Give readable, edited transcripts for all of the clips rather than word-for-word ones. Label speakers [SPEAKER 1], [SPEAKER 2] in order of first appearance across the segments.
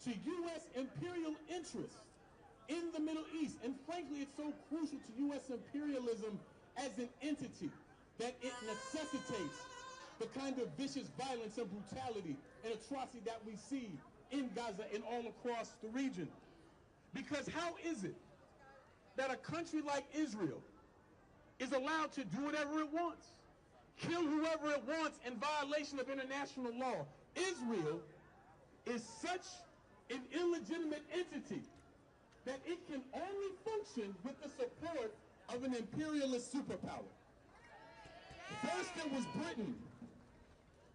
[SPEAKER 1] to U.S. imperial interests in the Middle East. And frankly, it's so crucial to U.S. imperialism as an entity that it necessitates the kind of vicious violence and brutality and atrocity that we see in Gaza and all across the region. Because how is it that a country like Israel is allowed to do whatever it wants, kill whoever it wants in violation of international law? Israel is such an illegitimate entity that it can only function with the support of an imperialist superpower. First it was Britain,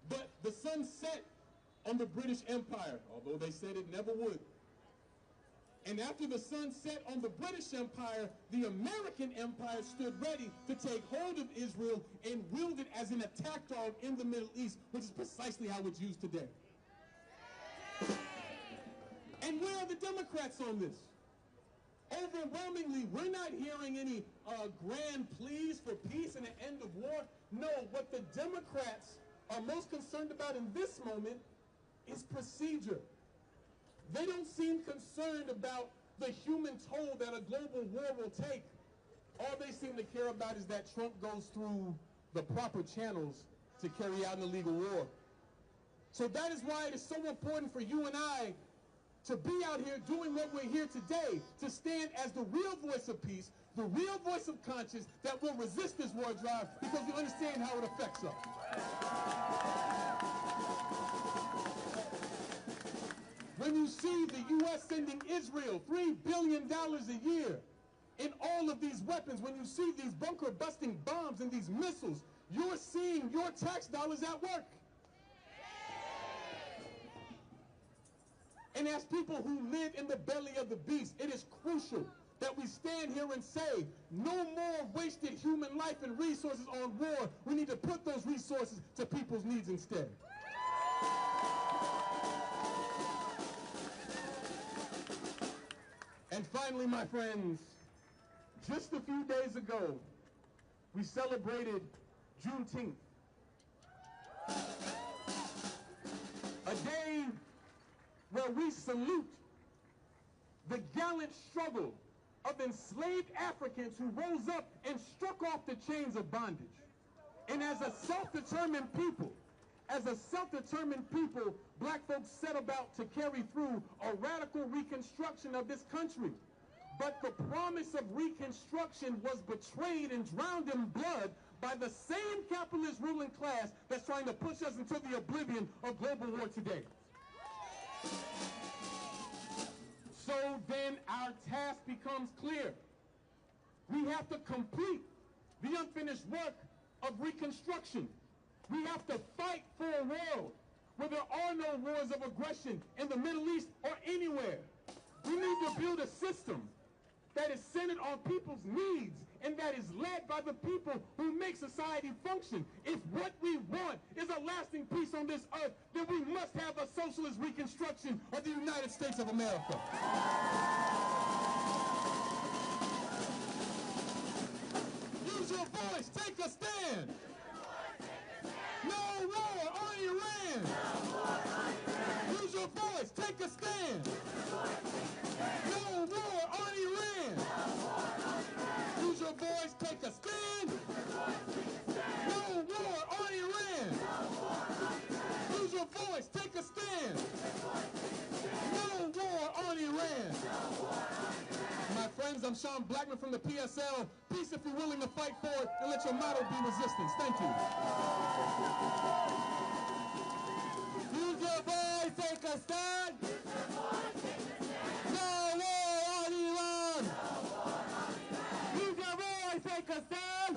[SPEAKER 1] but the sun set on the British Empire, although they said it never would. And after the sun set on the British Empire, the American Empire stood ready to take hold of Israel and wield it as an attack dog in the Middle East, which is precisely how it's used today. And where are the Democrats on this? Overwhelmingly, we're not hearing any grand pleas for peace and an end of war. No, what the Democrats are most concerned about in this moment is procedure. They don't seem concerned about the human toll that a global war will take. All they seem to care about is that Trump goes through the proper channels to carry out an illegal war. So that is why it is so important for you and I to be out here doing what we're here today, to stand as the real voice of peace, the real voice of conscience that will resist this war drive, because we understand how it affects us. When you see the U.S. sending Israel $3 billion a year in all of these weapons, when you see these bunker-busting bombs and these missiles, you're seeing your tax dollars at work. And as people who live in the belly of the beast, it is crucial that we stand here and say, no more wasted human life and resources on war. We need to put those resources to people's needs instead. And finally, my friends, just a few days ago, we celebrated Juneteenth. A day where we salute the gallant struggle of enslaved Africans who rose up and struck off the chains of bondage. And as a self-determined people, black folks set about to carry through a radical reconstruction of this country. But the promise of reconstruction was betrayed and drowned in blood by the same capitalist ruling class that's trying to push us into the oblivion of global war today. So then our task becomes clear. We have to complete the unfinished work of reconstruction. We have to fight for a world where there are no wars of aggression in the Middle East or anywhere. We need to build a system that is centered on people's needs and that is led by the people who make society function. If what we want is a lasting peace on this earth, then we must have a socialist reconstruction of the United States of America. Use your voice, take a stand. No war on Iran. Use your voice, take a stand. No war on Iran. Use your voice, take a stand. No war on Iran. Use your voice, take a stand. No war on Iran. My friends, I'm Sean Blackman from the PSL. Peace if you're willing to fight for it, and let your motto be resistance. Thank you. Use your voice, take a stand. No war on Iran. Use your voice, take a stand.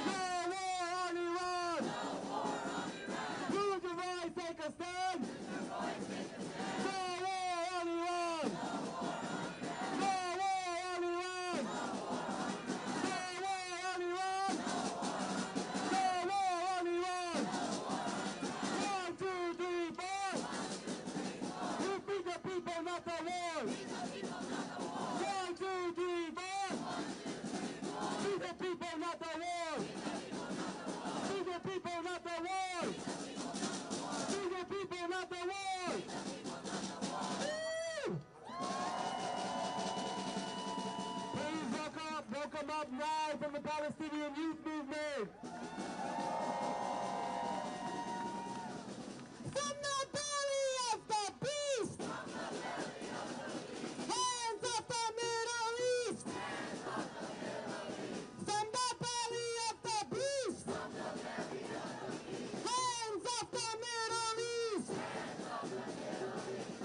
[SPEAKER 1] No war on Iran. Use your voice, take a stand. No war on Iran. No war on Iran. No war on Iran. No war on Iran. 1, 2, 3, 4. You beat the people, not the war. 1, 2, 3, 4. Beat the people, not the war. Beat the people, not the war. Beat the people, not the war.
[SPEAKER 2] From the belly of the beast. Hands of the Middle East. From the belly of the beast. Hands of the Middle East.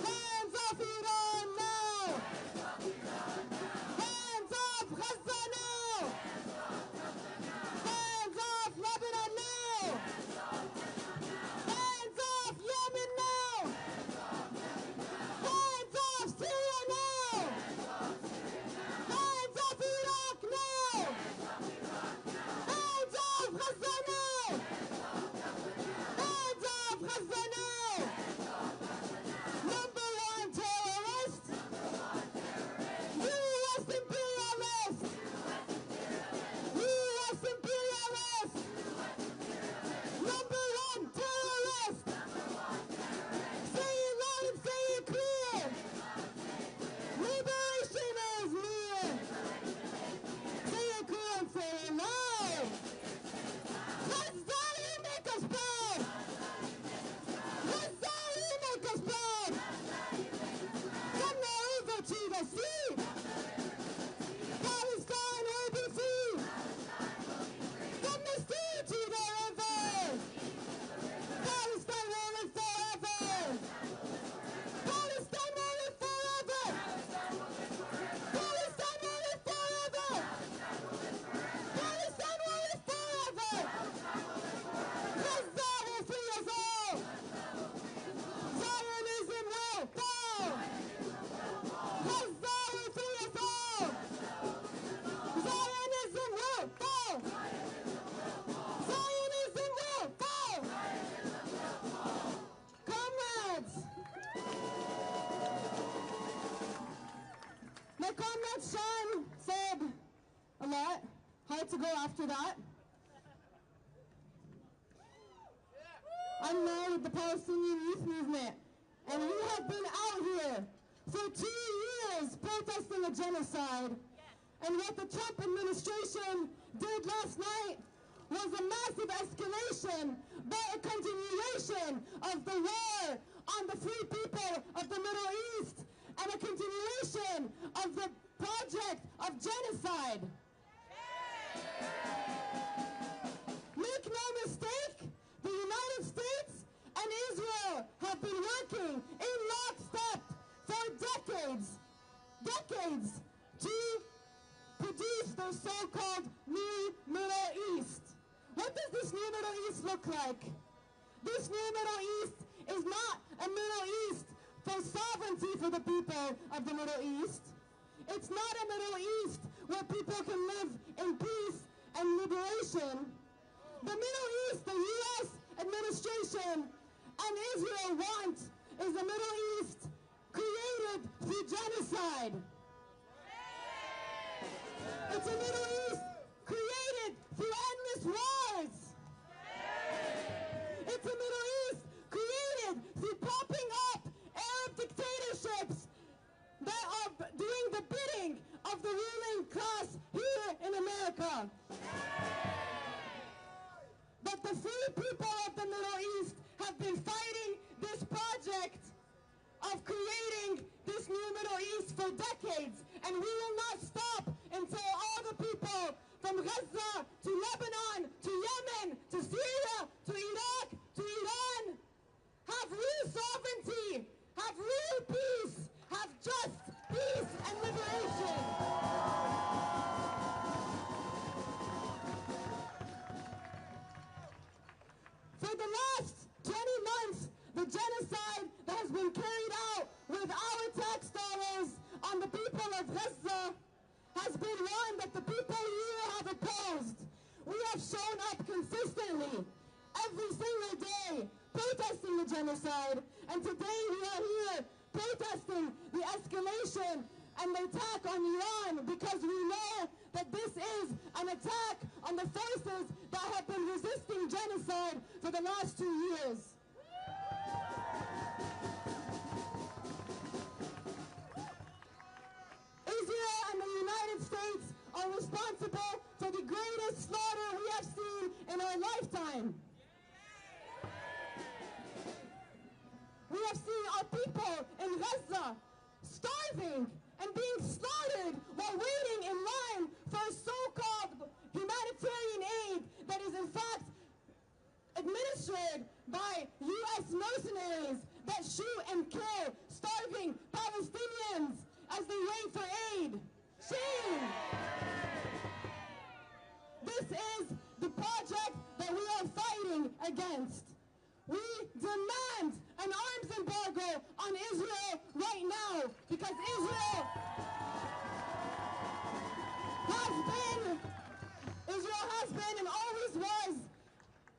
[SPEAKER 2] Hands of Iran now. Hands of Gaza now. Hands of Lebanon now. Hands of Yemen now. Hands of Syria now. Hands of Iraq now. Hands of Gaza now. Hands of Gaza now. Number one terrorist. U.S. imperialist. U.S. imperialist. Number one terrorist. Say it loud and say it clear. Liberation is near. Say it clear and say it loud. Gaza, you make us proud. Gaza, you make us proud. From the river to the sea. Palestine will be free. From the sea to the river. Palestine will live forever. Palestine will live forever. Palestine will live forever. Palestine will live forever. Gaza will free us all. Zionism will fall. Gaza will free us all. Zionism will fall. Zionism will fall. Comrades. My comrade Sean said a lot. Hard to go after that. I'm now with the Palestinian Youth Movement, and we have been out here for 2 years protesting a genocide. And what the Trump administration did last night was a massive escalation, but a continuation of the war on the free people of the Middle East, and a continuation of the project of genocide. Make no mistake, the United States and Israel have been working in lockstep for decades, to produce the so-called new Middle East. What does this new Middle East look like? This new Middle East is not a Middle East for sovereignty for the people of the Middle East. It's not a Middle East where people can live in peace and liberation. The Middle East, the U.S. administration and Israel want is a Middle East created through genocide. It's a Middle East created through endless wars. It's a Middle East created through popping up Arab dictatorships that are doing the bidding of the ruling class here in America. But the free people of the Middle East have been fighting this project of creating this new Middle East for decades, and we will not stop until all the people from Gaza to Lebanon to Yemen to Syria to Iraq to Iran have real sovereignty, have real peace, have just peace and liberation. For the last 20 months, the genocide that has been carried out with our tax dollars on the people of Gaza has been one that the people here have opposed. We have shown up consistently every single day protesting the genocide, and today we are here protesting the escalation and the attack on Iran, because we know that this is an attack on the forces that have been resisting genocide for the last 2 years. Israel and the United States are responsible for the greatest slaughter we have seen in our lifetime. starving and being slaughtered while waiting in line for so-called humanitarian aid that is in fact administered by U.S. mercenaries that shoot and kill starving Palestinians as they wait for aid. Shame! This is the project that we are fighting against. We demand an arms embargo on Israel right now because Israel has been and always was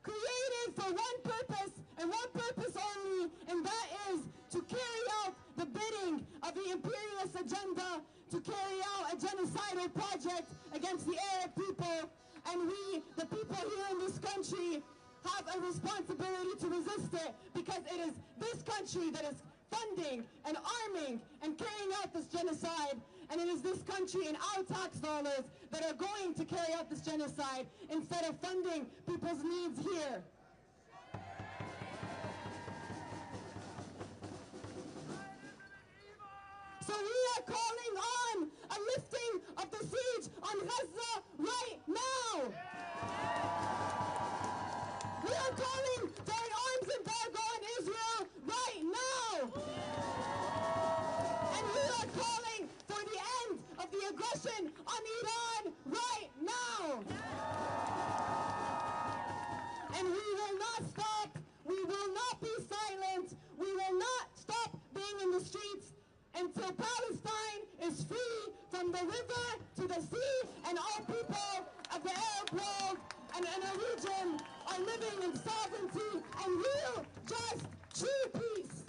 [SPEAKER 2] created for one purpose and one purpose only, and that is to carry out the bidding of the imperialist agenda, to carry out a genocidal project against the Arab people. And we, the people here in this country, have a responsibility to resist it because it is this country that is funding and arming and carrying out this genocide. And it is this country and our tax dollars that are going to carry out this genocide instead of funding people's needs here. So we are calling on a lifting of the siege on Gaza right now. We are calling for an arms embargo on Israel right now. And we are calling for the end of the aggression on Iran right now. And we will not stop. We will not be silent. We will not stop being in the streets until Palestine is free from the river to the sea and all people of the Arab world and in a region are living in sovereignty and real, just, true peace.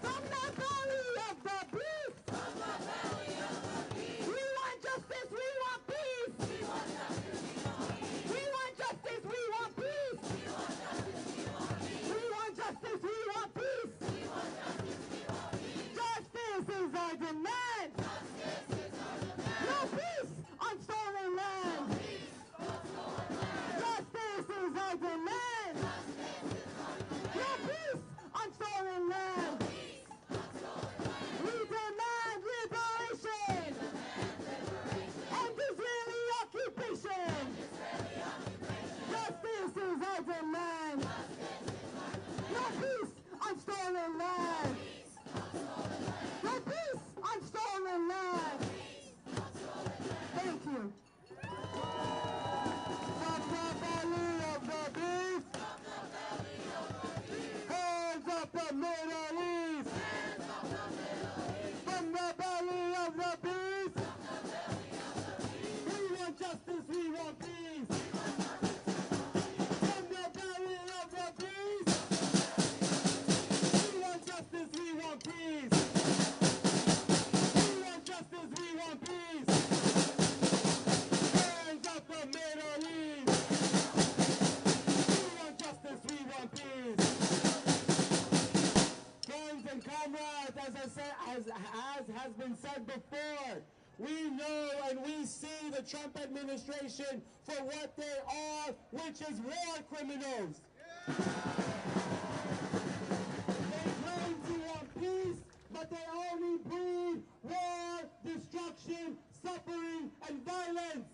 [SPEAKER 2] From the belly of the beast. From the belly of the beast. We want justice, we want peace. We want justice, we want peace. We want justice, we want peace. We want justice, we want peace. We want justice, we want peace. We want justice, we want peace. Justice is our demand. Justice is our demand. No peace on stolen land. No peace on stolen land. Justice is our demand. Justice is our demand. No peace on stolen land. No peace on stolen land. We demand liberation. We demand liberation. And Israeli occupation. Israeli occupation. Justice is our demand. Justice is our demand. No peace on stolen land. No peace on stolen land. Thank you. From the belly of the beast. Hands up the Middle East. From the belly of the beast. We want justice, we want peace. From the belly of the beast. We want justice, we want peace. We want justice, we want peace. Hands up the Middle East. We want justice, we want peace. Friends and comrades, as has been said before, we know and we see the Trump administration for what they are, which is war criminals. They claim to want peace, but they only breed war, destruction, suffering, and violence.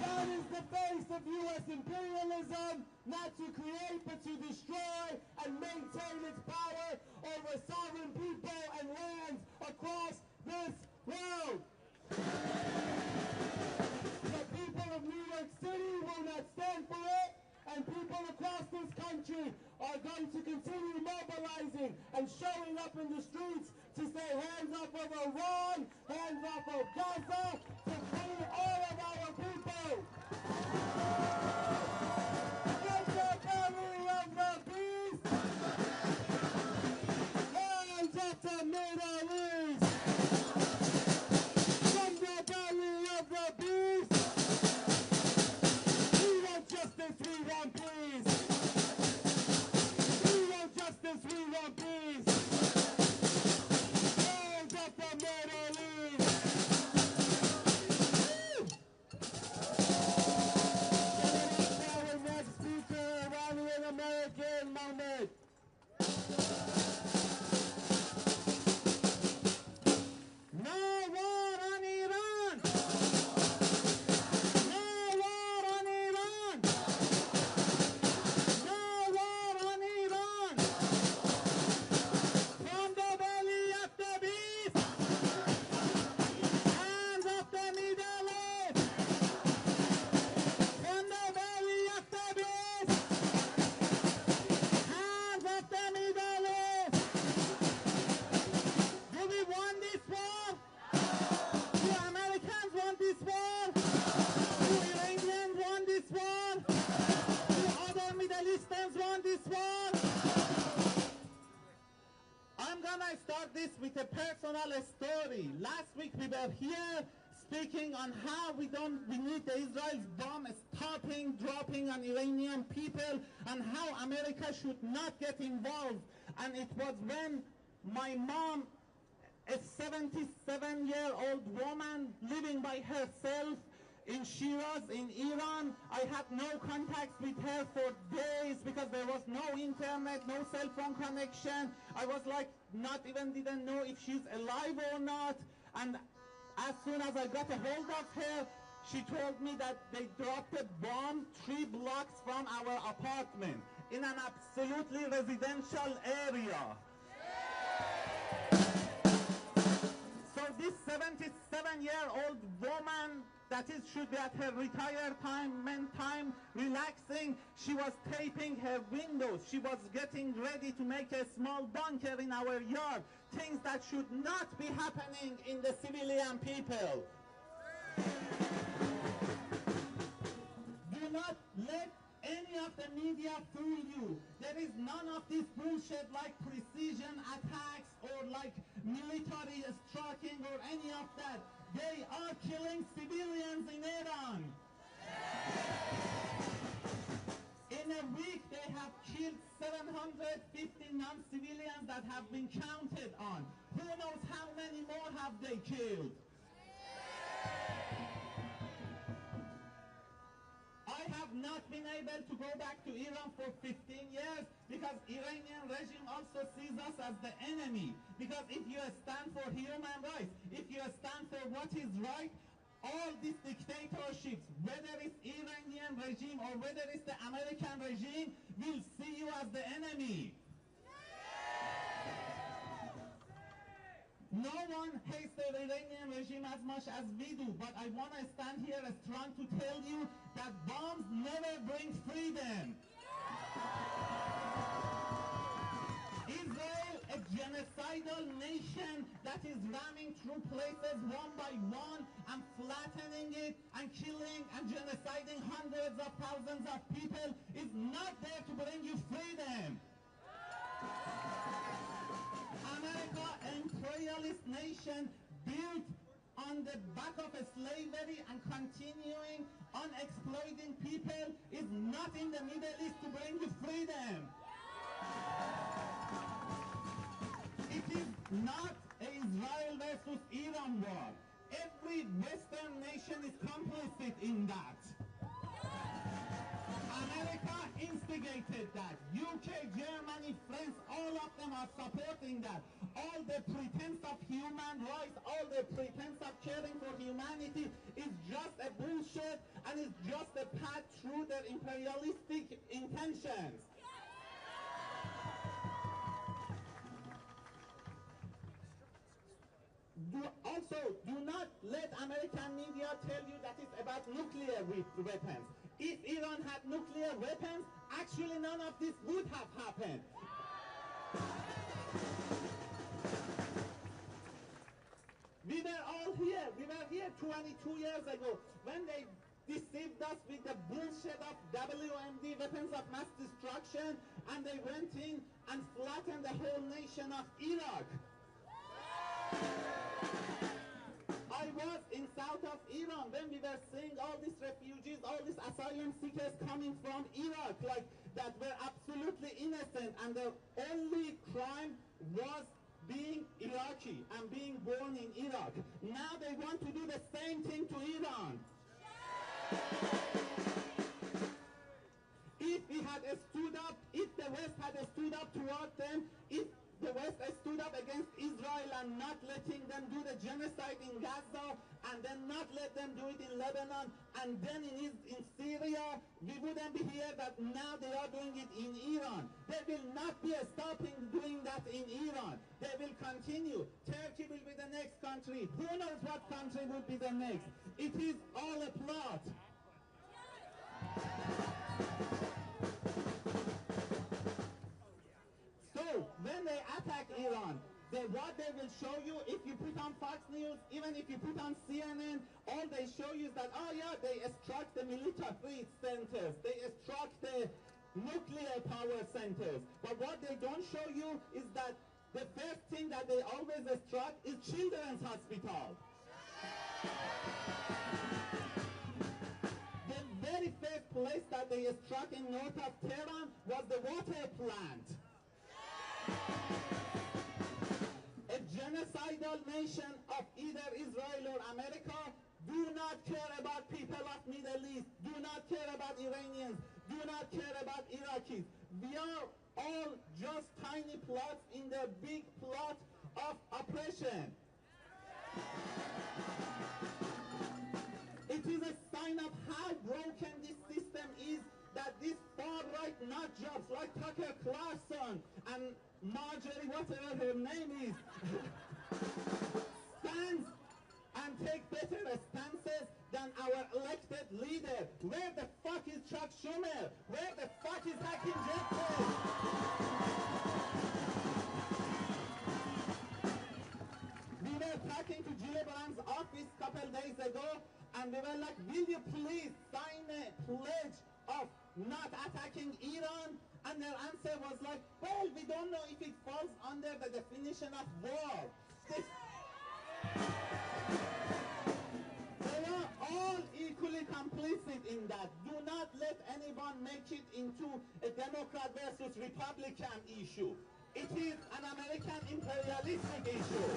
[SPEAKER 2] That is the face of U.S. imperialism, not to create but to destroy and maintain its power over sovereign people and lands across this world. The people of New York City will not stand for it, and people across this country are going to continue mobilizing and showing up in the streets to say hands up of Iran, hands up of Gaza, to free all of our people. From the belly of the beast, hands up the Middle East. From the belly of the beast, we want justice, we want peace. We want justice, we want peace. Hands up the Middle East. Our next speaker, Iranian American Mohammed.
[SPEAKER 3] this with a personal story. Last week we were here speaking on how we need the Israel's bomb dropping on Iranian people, and how America should not get involved. And it was when my mom, a 77-year-old woman living by herself in Shiraz, in Iran, I had no contact with her for days because there was no internet, no cell phone connection. I was like, didn't know if she's alive or not. And as soon as I got a hold of her, she told me that they dropped a bomb 3 blocks from our apartment in an absolutely residential area. So this 77-year-old woman, that is, should be at her retired time, relaxing, she was taping her windows. She was getting ready to make a small bunker in our yard. Things that should not be happening in the civilian people. Do not let any of the media fool you. There is none of this bullshit like precision attacks or like military striking or any of that. They are killing civilians in Iran. In a week, they have killed 750 non-civilians that have been counted on. Who knows how many more have they killed? I have not been able to go back to Iran for 15 years because Iranian regime also sees us as the enemy. Because if you stand for human rights, if you stand for what is right, all these dictatorships, whether it's Iranian regime or whether it's the American regime, will see you as the enemy. No one hates the Iranian regime as much as we do, but I want to stand here strong to tell you that bombs never bring freedom. Israel, a genocidal nation that is ramming through places one by one and flattening it and killing and genociding hundreds of thousands of people, is not there to bring you freedom. America, an imperialist nation built on the back of slavery and continuing on exploiting people, is not in the Middle East to bring you freedom. It is not an Israel versus Iran war. Every Western nation is complicit in that. America instigated that. UK, Germany, France, all of them are supporting that. All the pretense of human rights, all the pretense of caring for humanity is just a bullshit and is just a path through their imperialistic intentions. Do not let American media tell you that it's about nuclear weapons. If Iran had nuclear weapons, actually none of this would have happened. We were all here. We were here 22 years ago when they deceived us with the bullshit of WMD, weapons of mass destruction, and they went in and flattened the whole nation of Iraq. I was in south of Iran when we were seeing all these refugees, all these asylum seekers coming from Iraq, like that were absolutely innocent, and their only crime was being Iraqi and being born in Iraq. Now they want to do the same thing to Iran. If we had stood up, if the West had stood up toward them, if the West stood up against Israel and not letting them do the genocide in Gaza, and then not let them do it in Lebanon, and then in Syria, we wouldn't be here that now they are doing it in Iran. They will not be stopping doing that in Iran. They will continue. Turkey will be the next country. Who knows what country will be the next? It is all a plot. So, when they attack Iran, what they will show you, if you put on Fox News, even if you put on CNN, all they show you is that, oh yeah, they struck the military centers, they struck the nuclear power centers. But what they don't show you is that the first thing that they always struck is children's hospital. The very first place that they struck in north of Tehran was the water plant. A genocidal nation of either Israel or America do not care about people of Middle East, do not care about Iranians, do not care about Iraqis. We are all just tiny plots in the big plot of oppression. It is a sign of how broken this system is that this far-right nut jobs like Tucker Carlson and Marjorie, whatever her name is, stands and take better stances than our elected leader. Where the fuck is Chuck Schumer? Where the fuck is Hakeem Jeffries? We were talking to Gillibrand's office a couple days ago, and we were like, will you please sign a pledge of not attacking Iran? And their answer was like, well, we don't know if it falls under the definition of war. They are all equally complicit in that. Do not let anyone make it into a Democrat versus Republican issue. It is an American imperialistic issue.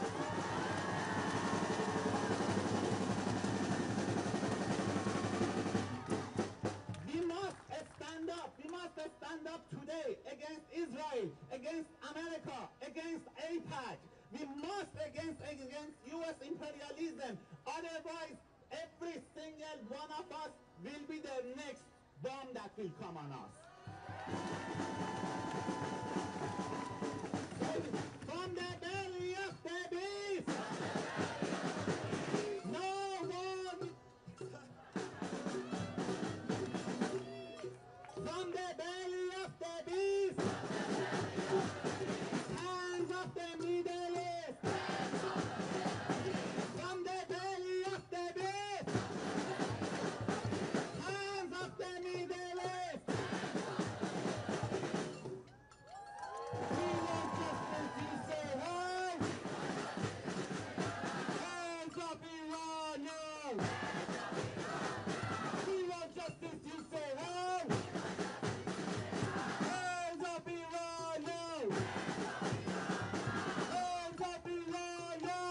[SPEAKER 3] We must stand up today against Israel, against America, against AIPAC. We must against US imperialism. Otherwise, every single one of us will be the next bomb that will come on us. From the belly of the beast, no one. From the belly of the beast, hands of the Middle East. From the belly of the beast, hands of the Middle East. We want justice, you say hey. Hands up Iran, no. We want justice, you say hey. Hands up Iran, no. Hands up Iran, no.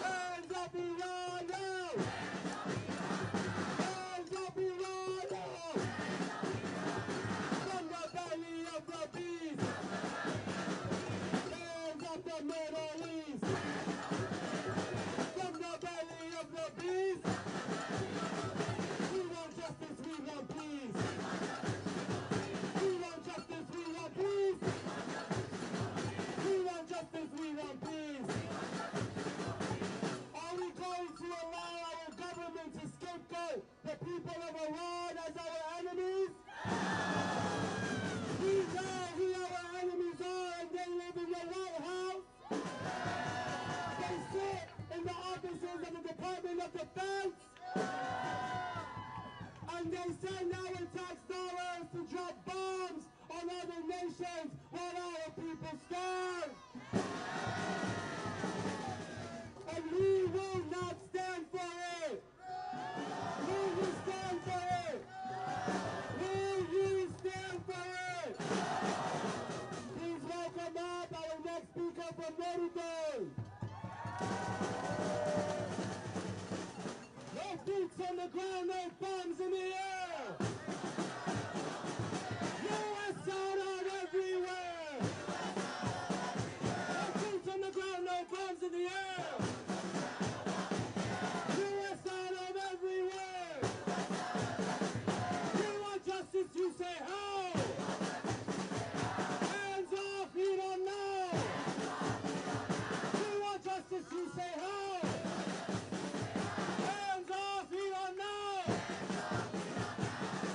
[SPEAKER 3] Hands up Iran, no. Hands up Iran, no. From the belly of the beast. Hands up the Middle East. From the belly of the beast. We want justice, we want peace. We want justice, we want peace. We want justice, we want peace. Are we going to allow our government to scapegoat the people of Iran as our enemies? We know who our enemies are, and they live in the White House. They sit in the offices of the Department of Defense. And they send our tax dollars to drop bombs on other nations while our people starve. And we will not stand for it. Will you stand for it? Will you stand for it? Please welcome up our next speaker from Mobilizing. No boots on the ground, no bombs in the air. US out everywhere. No boots on the ground, no bombs in the air. US out everywhere. We want justice, you say how? Hands off, you don't know. We want justice, you say how? Hands off, you don't know.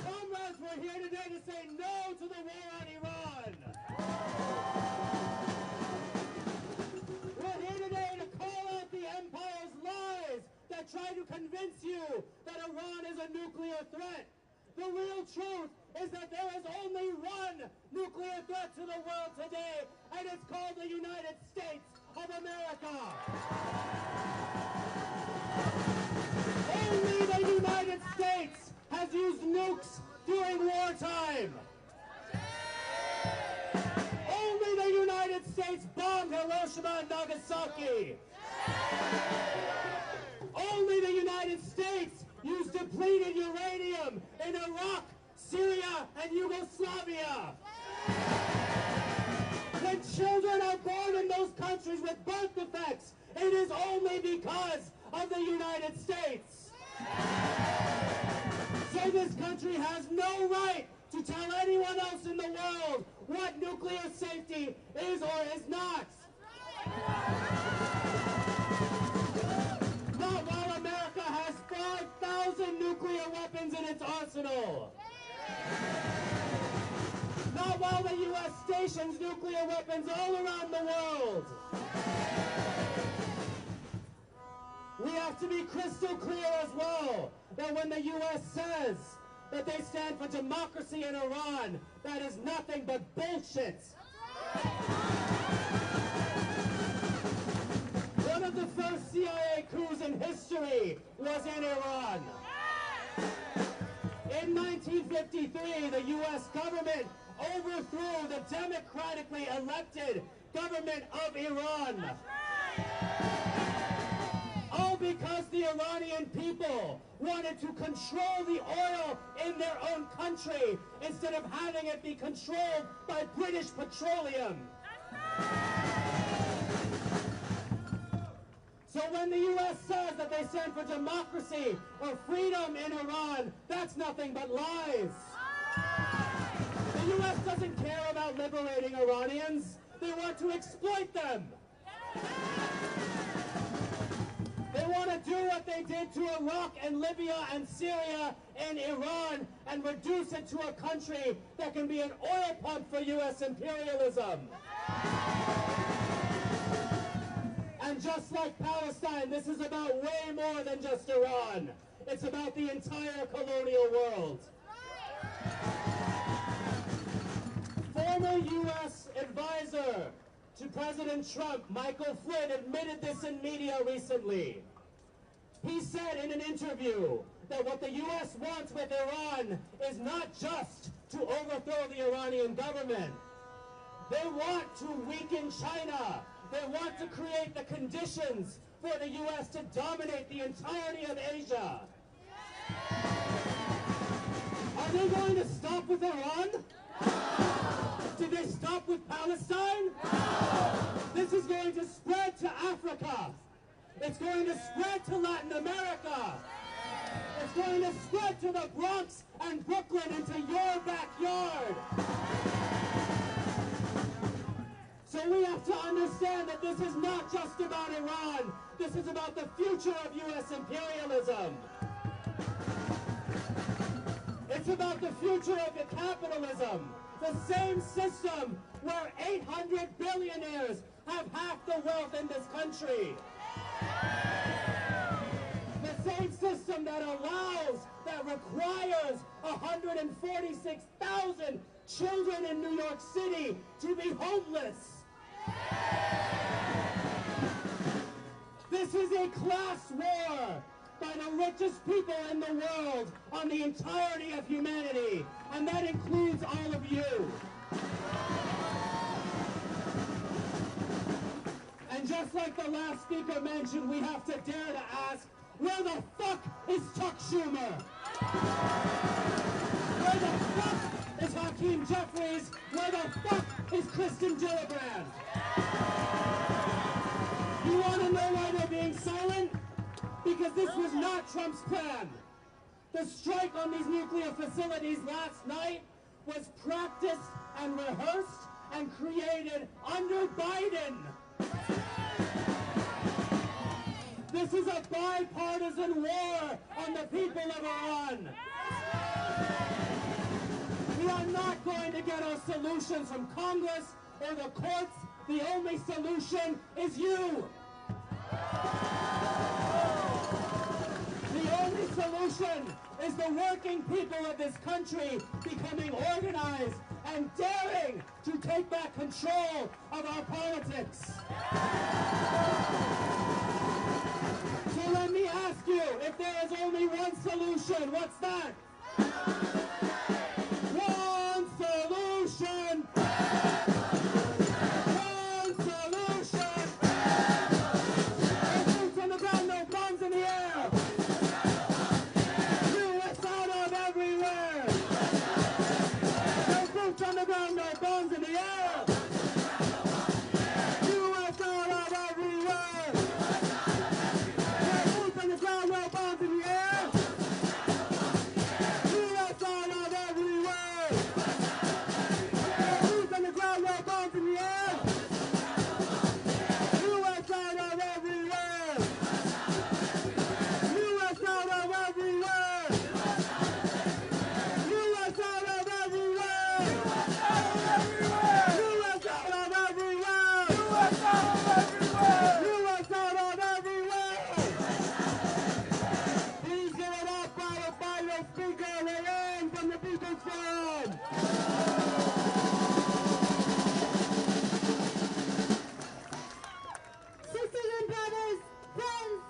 [SPEAKER 3] Comrades, we're here today to say no to the war on Iran. We're here today to call out the empire's lies that try to convince you that Iran is a nuclear threat. The real truth is that there is only
[SPEAKER 4] one nuclear threat to the world today, and it's called the United States of America. Only the United States has used nukes during wartime. Only the United States bombed Hiroshima and Nagasaki. Only the United States used depleted uranium in Iraq, Syria, and Yugoslavia. When children are born in those countries with birth defects, it is only because of the United States. So this country has no right to tell anyone else in the world what nuclear safety is or is not. Not while America has 5,000 nuclear weapons in its arsenal. Not while the U.S. stations nuclear weapons all around the world. We have to be crystal clear as well that when the U.S. says that they stand for democracy in Iran, that is nothing but bullshit. One of the first CIA coups in history was in Iran. In 1953, the U.S. government overthrew the democratically elected government of Iran. All because the Iranian people wanted to control the oil in their own country instead of having it be controlled by British petroleum. So when the U.S. says that they stand for democracy or freedom in Iran, that's nothing but lies. The U.S. doesn't care about liberating Iranians. They want to exploit them. They want to do what they did to Iraq and Libya and Syria and Iran and reduce it to a country that can be an oil pump for U.S. imperialism. And just like Palestine, this is about way more than just Iran. It's about the entire colonial world. Former U.S. advisor to President Trump, Michael Flynn, admitted this in media recently. He said in an interview that what the U.S. wants with Iran is not just to overthrow the Iranian government. They want to weaken China. They want to create the conditions for the U.S. to dominate the entirety of Asia. Are they going to stop with Iran? Did they stop with Palestine? This is going to spread to Africa. It's going to spread to Latin America. It's going to spread to the Bronx and Brooklyn into your backyard. So we have to understand that this is not just about Iran. This is about the future of U.S. imperialism. It's about the future of the capitalism. The same system where 800 billionaires have half the wealth in this country. The same system that allows, that requires 146,000 children in New York City to be homeless. This is a class war by the richest people in the world on the entirety of humanity, and that includes all of you. And just like the last speaker mentioned, we have to dare to ask, where the fuck is Chuck Schumer? Where the fuck is Hakeem Jeffries? Where the fuck is Kristen Gillibrand? You want to know why they're being silent? Because this was not Trump's plan. The strike on these nuclear facilities last night was practiced and rehearsed and created under Biden. This is a bipartisan war on the people of Iran. We are not going to get our solutions from Congress or the courts. The only solution is you. The only solution is the working people of this country becoming organized and take back control of our politics. So let me ask you, if there is only one solution, what's that? One solution! One solution! No boots on the ground, no bombs in the air! US out of everywhere! No boots on the ground, no bombs in the air! US out of everywhere! No boots on the ground, no bombs in the air! US out of everywhere! No boots on the ground, no bombs in the air! US out of everywhere! US out of everywhere! US out of everywhere! US out of everywhere! US out of everywhere! Please give it up by the final speaker, Leanne from the People's Forum!
[SPEAKER 2] Sisters and brothers, friends,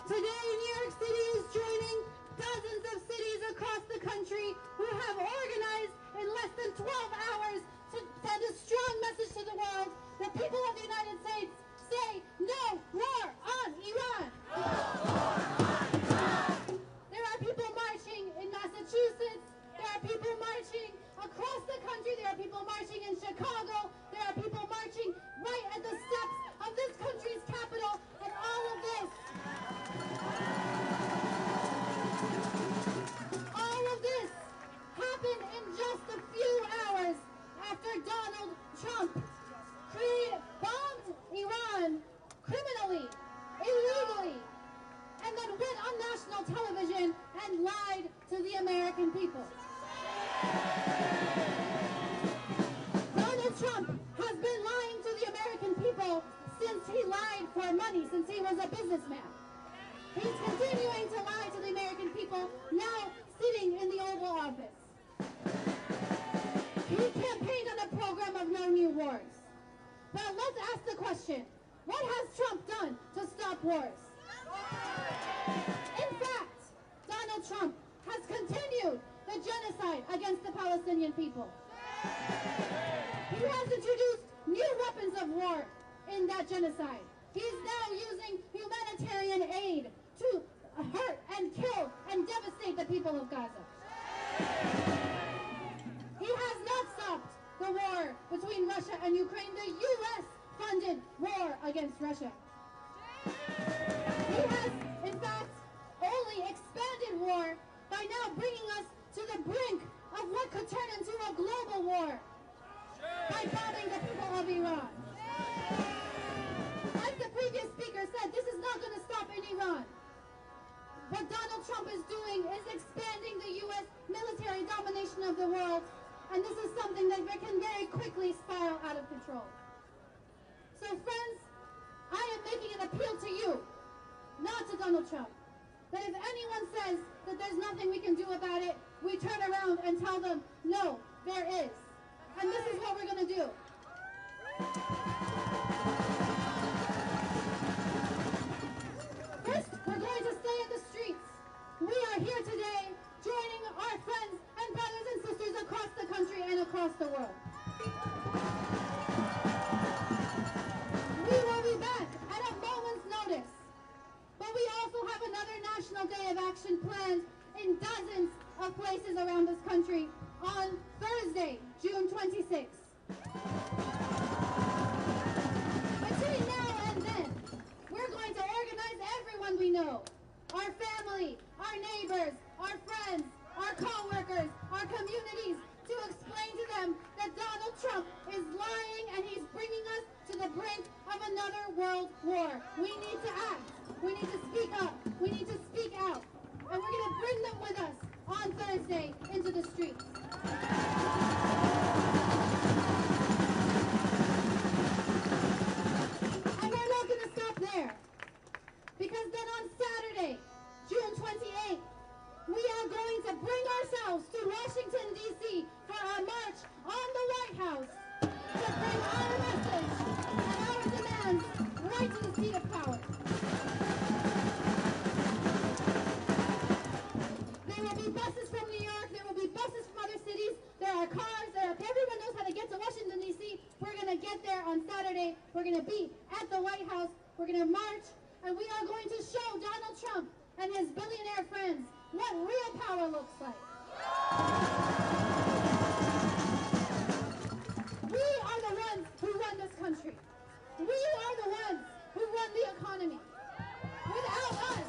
[SPEAKER 2] today New York City is joining dozens of cities across the country who have organized in less than 12 hours to send a strong message to the world. The people of the United States say no war on Iran. There are people marching in Massachusetts. There are people marching across the country. There are people marching in Chicago. There are people marching right at the steps of this country's capital. And all of this happened in just a few hours after Donald Trump bombed Iran criminally, illegally, and then went on national television and lied to the American people. Donald Trump has been lying to the American people since he lied for money, since he was a businessman. He's continuing to lie to the American people, now sitting in the Oval Office. He campaigned on a program of no new wars. But let's ask the question, what has Trump done to stop wars? In fact, Donald Trump has continued the genocide against the Palestinian people. He has introduced new weapons of war in that genocide. He's now using humanitarian aid to hurt and kill and devastate the people of Gaza. He has not stopped the war between Russia and Ukraine, the U.S. funded war against Russia. He has, in fact, only expanded war by now bringing us to the brink of what could turn into a global war by bombing the people of Iran. As the previous speaker said, this is not going to stop in Iran. What Donald Trump is doing is expanding the U.S. military domination of the world, and this is something that can very quickly spiral out of control. So friends, I am making an appeal to you, not to Donald Trump, that if anyone says that there's nothing we can do about it, we turn around and tell them, no, there is. And this is what we're going to do. First, we're going to stay in the streets. We are here today joining our friends and brothers and sisters across the country and across the world. We will be back at a moment's notice. But we also have another National Day of Action planned in dozens of places around this country on Thursday, June 26th. Between now and then, we're going to organize everyone we know, our family, our neighbors, our friends, our co-workers, our communities, to explain to them that Donald Trump is lying and he's bringing us to the brink of another world war. We need to act. We need to speak up. We need to speak out. And we're going to bring them with us on Thursday into the streets. And we're not going to stop there. Because then on Saturday, June 28th, we are going to bring ourselves to Washington, D.C. for a march on the White House to We're going to be at the White House. We're going to march, and we are going to show Donald Trump and his billionaire friends what real power looks like. We are the ones who run this country. We are the ones who run the economy. Without us,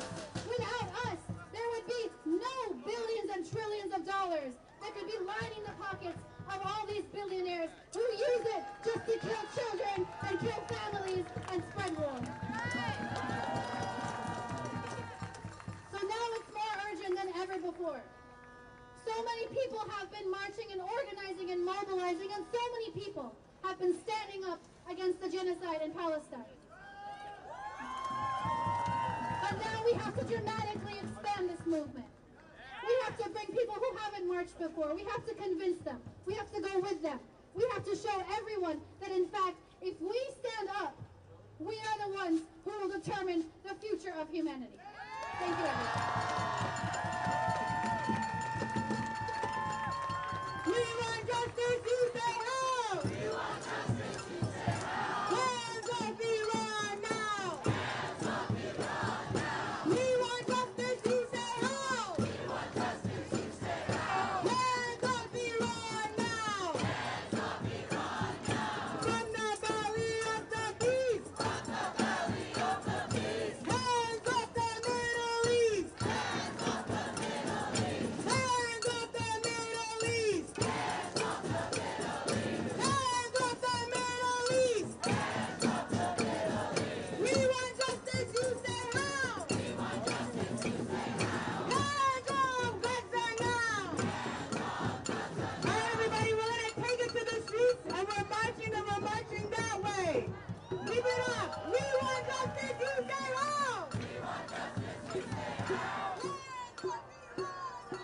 [SPEAKER 2] there would be no billions and trillions of dollars that could be lining the pockets of all these billionaires who use it just to kill children and kill families and spread war. So now it's more urgent than ever before. So many people have been marching and organizing and mobilizing, and so many people have been standing up against the genocide in Palestine. But now we have to dramatically expand this movement. We have to bring people who haven't marched before. We have to convince them. We have to go with them. We have to show everyone that, in fact, if we stand up, we are the ones who will determine the future of humanity. Thank you, everyone. We want justice, you say how! We want justice, you say how! Hands up, Iran now! Hands up, Iran now! We want justice, you say how! We want justice, you say how! Hands up, Iran now! Hands up, Iran now! From the belly of the beast! From the belly of the beast! Hands up the Middle East! Hands up the Middle East! Hands up the Middle East! Hands up the Middle East! Hands up the Middle East! Hands up the Middle East! We want justice, you say how? We want justice, you say how? Hands up Gaza now! Hands up Gaza now! All right, everybody, we're going to take it to the streets, and we're marching that way. Keep it up! We want justice, you say how? We want justice, you say how? Hands up Iran now!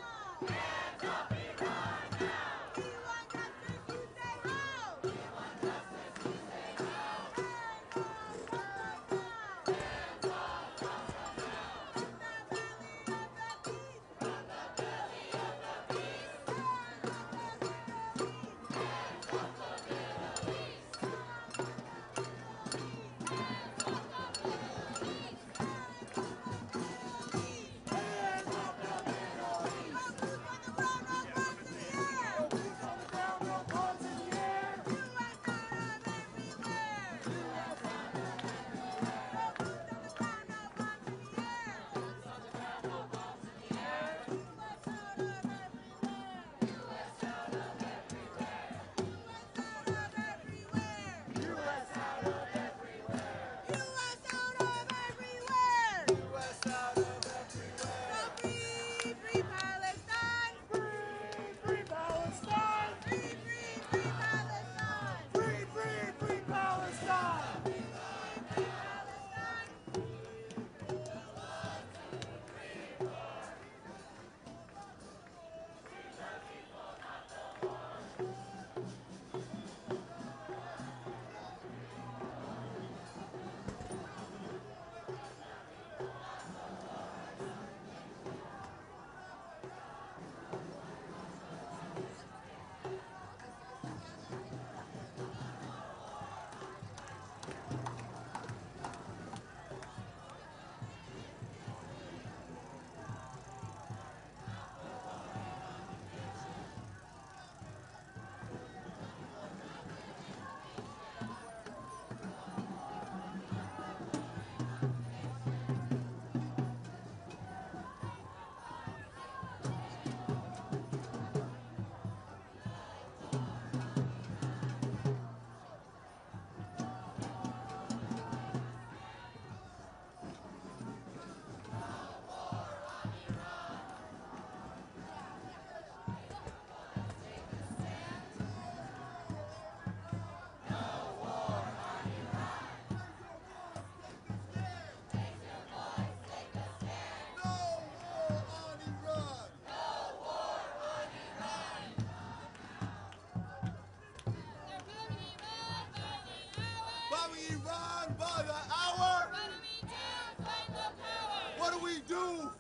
[SPEAKER 2] Hands up Iran now! We want justice, you say how? We want justice, you say how? Hands up Gaza now! Hands up Gaza now! From the belly of the beast! From the belly of the beast! Hands up the Middle East! Hands up the Middle East! Hands up the Middle East! Hands up the Middle East! Hands up the Middle East! Hands up the Middle East! No boots on the ground, no bombs in the air! No boots on the ground, no bombs in the air! U.S. out of everywhere! U.S. out of everywhere! No boots on the ground, no bombs in the air! No boots on the ground, no bombs in the air! U.S. out of everywhere! U.S. out of everywhere! U.S. out of everywhere! U.S. out of everywhere! U.S. out of everywhere! U.S. out of everywhere! So free Palestine! Free Palestine! Free Palestine! Free Palestine! Free Palestine!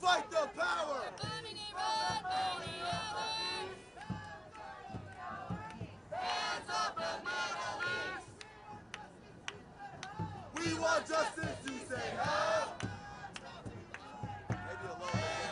[SPEAKER 5] Fight the power!
[SPEAKER 6] Bombing Iran by the hours. Hands up the Middle East.
[SPEAKER 5] want justice, you say help. Maybe a little bit.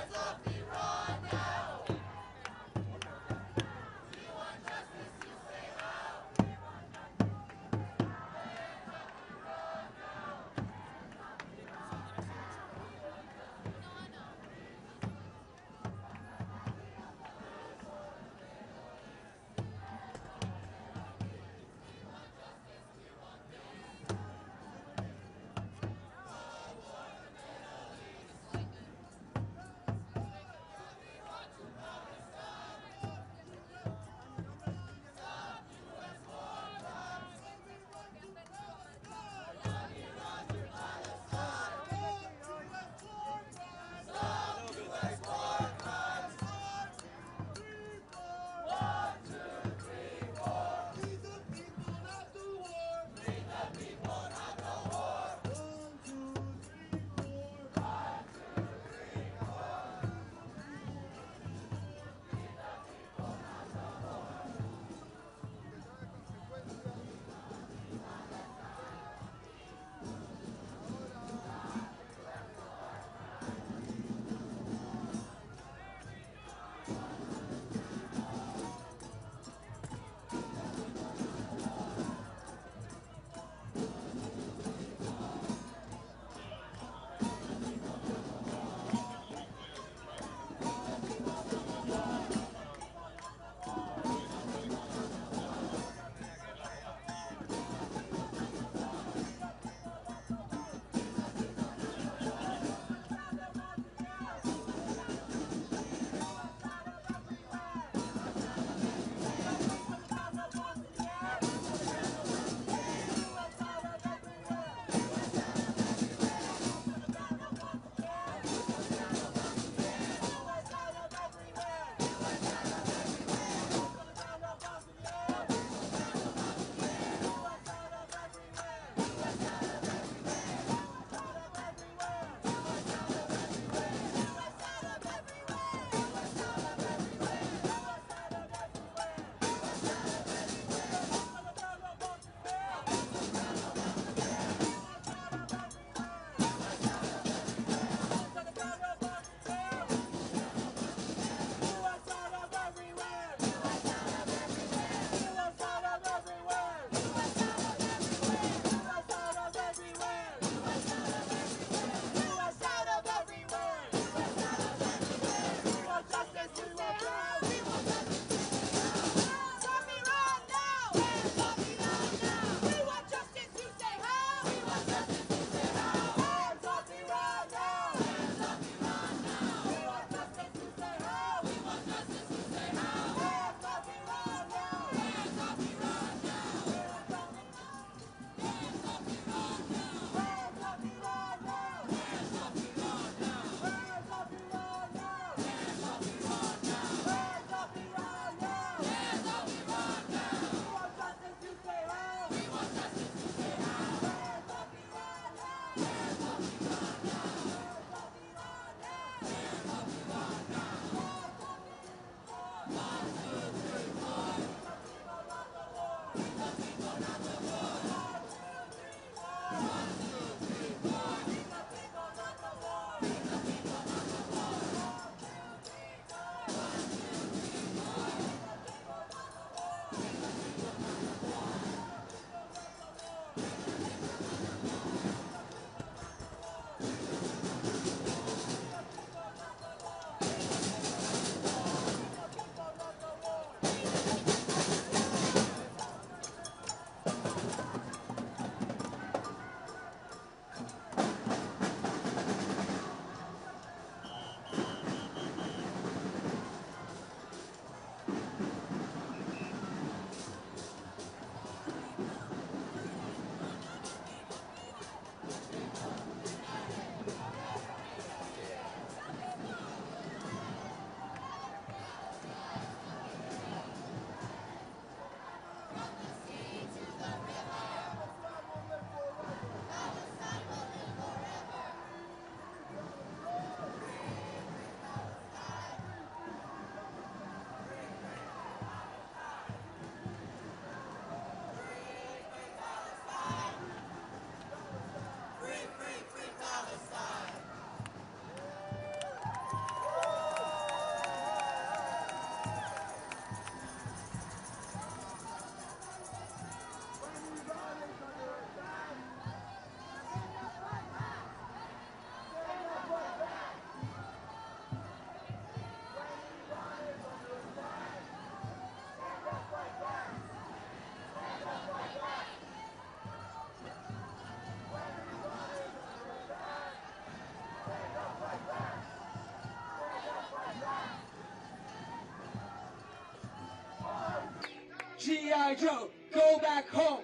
[SPEAKER 7] G.I. Joe, go back home.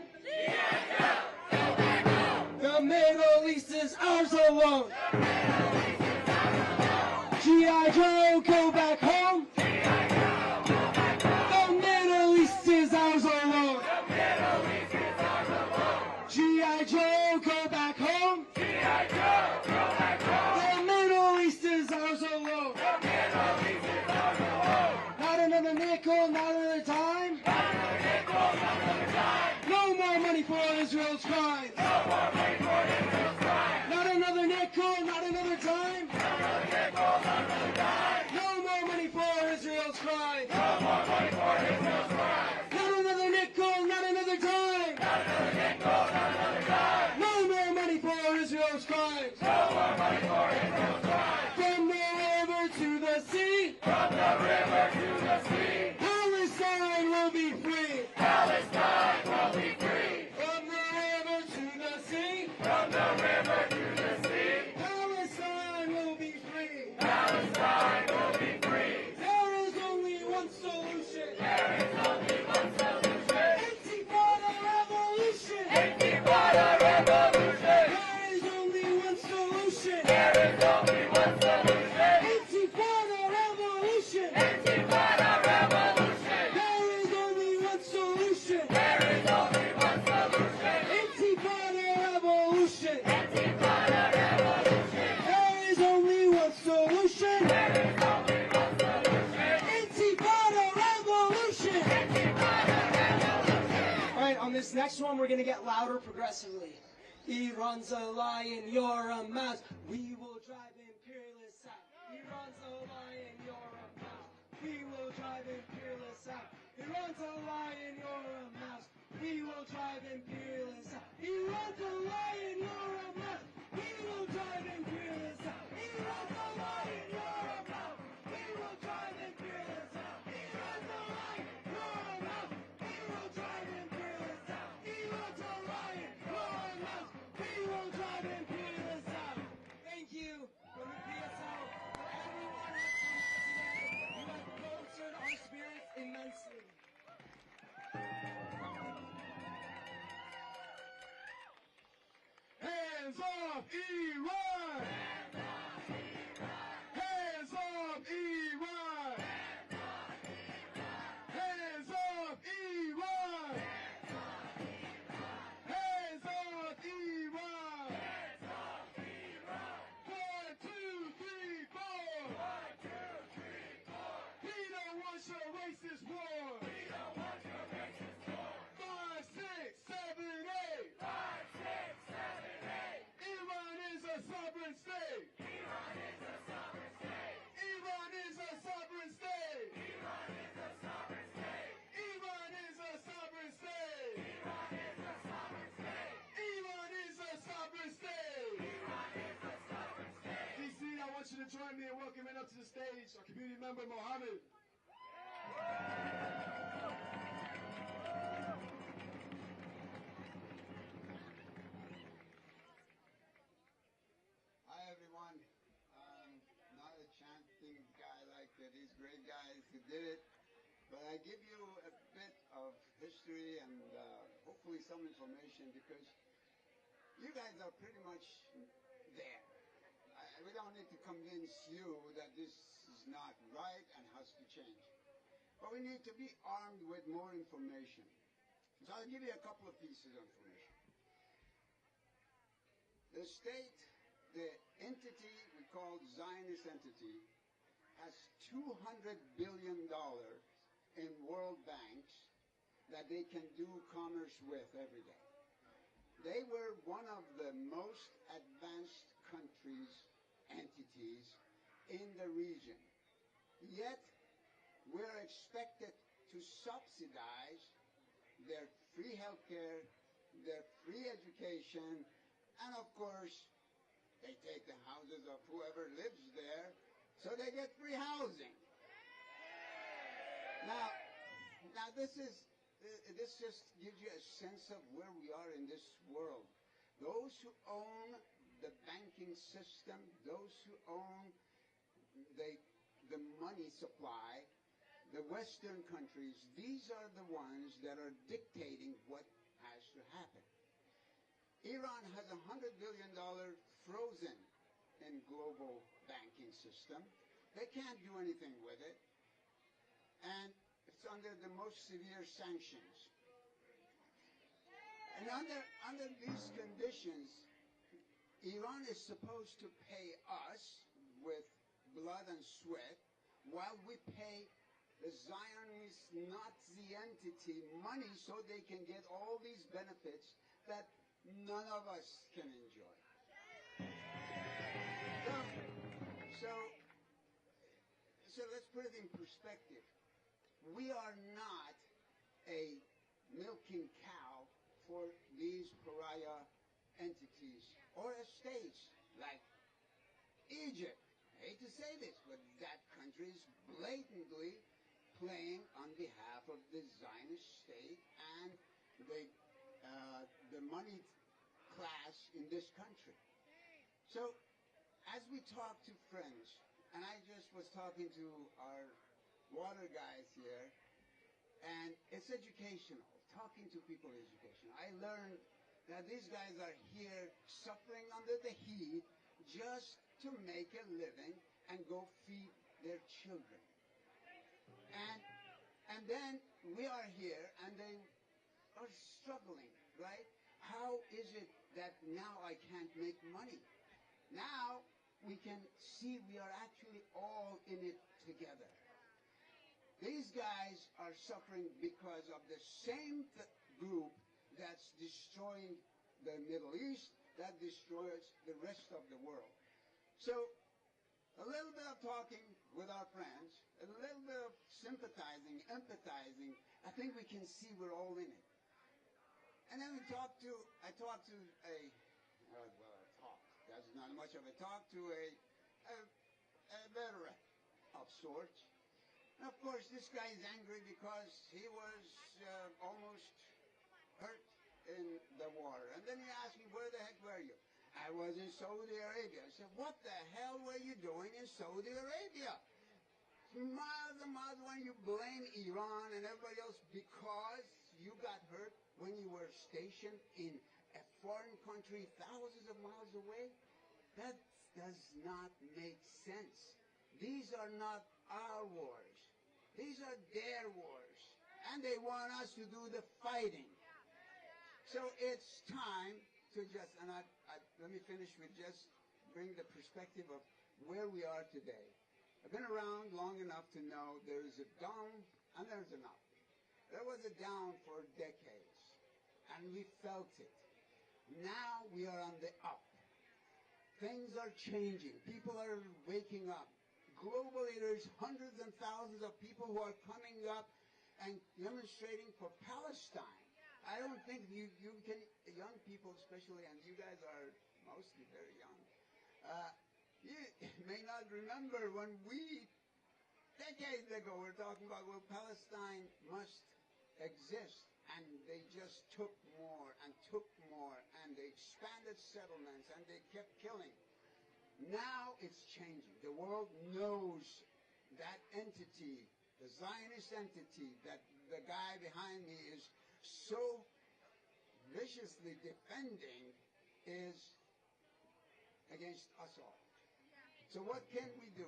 [SPEAKER 7] The Middle East is ours alone. G.I. Joe, go back home. The Middle East is ours alone. G.I. Joe, go back home. The Middle East is ours alone. Not another nickel, not another dime. No more money for Israel's crimes. Not another nickel, not another dime. No more money for Israel's crimes. Not another nickel, not another dime. No more money for Israel's crimes. From the river to the sea. Palestine will be free. From the river to the sea. Palestine will be free. There is only one solution. Intifada revolution. There is only one solution. Intifada revolution. There is only one solution. Intifada revolution. There is only one solution. Intifada revolution. All right, on this next one, we're going to get louder progressively. Iran's a lion, you're a mouse. We will drive imperialists out. Iran's a lion, you're a mouse. We will drive imperialists out. Iran's a lion, you're a mouse. We will drive imperialists out. Iran's a lion, you're a mouse. We will drive imperialists out. Iran's a lion, you're a mouse. We will drive imperialists out. Iran's a lion, you're a mouse. We will drive imperialists out. Iran's a lion, you're a mouse. We will drive imperialists out. Thank you from the PSL. Everyone has come out today. You have bolstered our spirits immensely. Hands off Iran! Hands off Iran! Hands off Iran! Hands off Iran! 1, 2, 3, 4! We don't want your racist war! 5, 6, 7, 8! Iran is a sovereign state! Iran is a sovereign state! Iran is a sovereign state! Iran is a sovereign state! Iran is a sovereign state! Iran is a sovereign state! Iran is a sovereign state! Iran is a sovereign state! DC, I want you to join me in welcoming up to the stage our community member Mohammed.
[SPEAKER 5] Hi everyone. Not a chanting guy like these great guys who did it, but I give you a bit of history and hopefully some information because you guys are pretty much there. We don't need to convince you that this is not right and has to change. But we need to be armed with more information. So I'll give you a couple of pieces of information. The state, the entity we call Zionist entity, has $200 billion in world banks that they can do commerce with every day. They were one of the most advanced countries, entities in the region. Yet, we're expected to subsidize their free healthcare, their free education, and of course, they take the houses of whoever lives there, so they get free housing. Now this just gives you a sense of where we are in this world. Those who own the banking system, those who own the money supply, the Western countries, these are the ones that are dictating what has to happen. Iran has $100 billion frozen in global banking system. They can't do anything with it. And it's under the most severe sanctions. And under these conditions, Iran is supposed to pay us with blood and sweat while we pay the Zionist Nazi entity money so they can get all these benefits that none of us can enjoy. So let's put it in perspective. We are not a milking cow for these pariah entities or states like Egypt. I hate to say this, but that country is blatantly playing on behalf of the Zionist state and the money class in this country. So, as we talk to friends, and I just was talking to our water guys here, and it's educational. Talking to people is educational. I learned that these guys are here suffering under the heat just to make a living and go feed their children. And then we are here and they are struggling, right? How is it that now I can't make money? Now we can see we are actually all in it together. These guys are suffering because of the same group that's destroying the Middle East, that destroys the rest of the world. So a little bit of talking with our friends, a little bit of sympathizing, empathizing, I think we can see we're all in it. And then I talked to that's not much of a talk, to a veteran of sorts. And of course, this guy is angry because he was almost hurt in the war. And then he asked me, where the heck were you? I was in Saudi Arabia. I said, what the hell were you doing in Saudi Arabia? Miles and miles when you blame Iran and everybody else because you got hurt when you were stationed in a foreign country thousands of miles away? That does not make sense. These are not our wars. These are their wars. And they want us to do the fighting. So it's time to just, and let me finish with just bring the perspective of where we are today. I've been around long enough to know there is a down and there's an up. There was a down for decades, and we felt it. Now we are on the up. Things are changing. People are waking up. Globally, there's hundreds and thousands of people who are coming up and demonstrating for Palestine. I don't think you can, young people especially, and you guys are mostly very young, you may not remember when we, decades ago, were talking about, well, Palestine must exist, and they just took more, and they expanded settlements, and they kept killing. Now it's changing. The world knows that entity, the Zionist entity, that the guy behind me is so viciously defending, is against us all. So what can we do?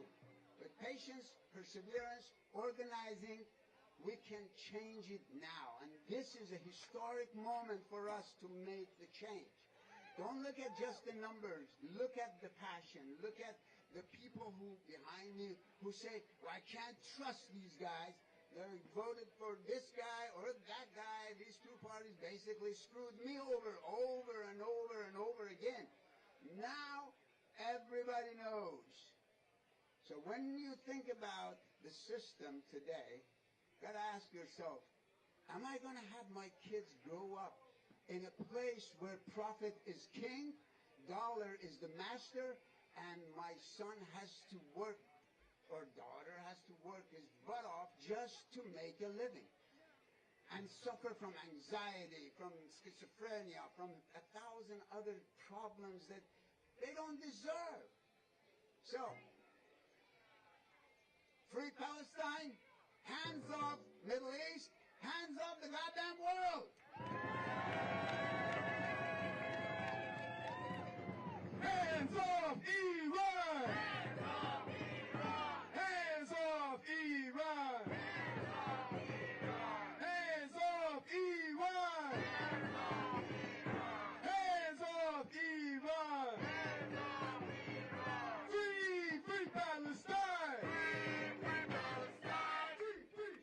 [SPEAKER 5] With patience, perseverance, organizing, we can change it now. And this is a historic moment for us to make the change. Don't look at just the numbers. Look at the passion. Look at the people who behind me who say, well, I can't trust these guys. They voted for this guy or that guy. These two parties basically screwed me over and over and over again. Now everybody knows. So when you think about the system today, you got to ask yourself, am I going to have my kids grow up in a place where profit is king, dollar is the master, and my son has to work or daughter has to work his butt off just to make a living and suffer from anxiety, from schizophrenia, from 1,000 other problems that they don't deserve? So, free Palestine, Hands off Middle East. Hands off the goddamn world. Hands off Iran. Hands off Iran. Hands off Iran. Hands off Iran. Free, free Palestine. Free Palestine.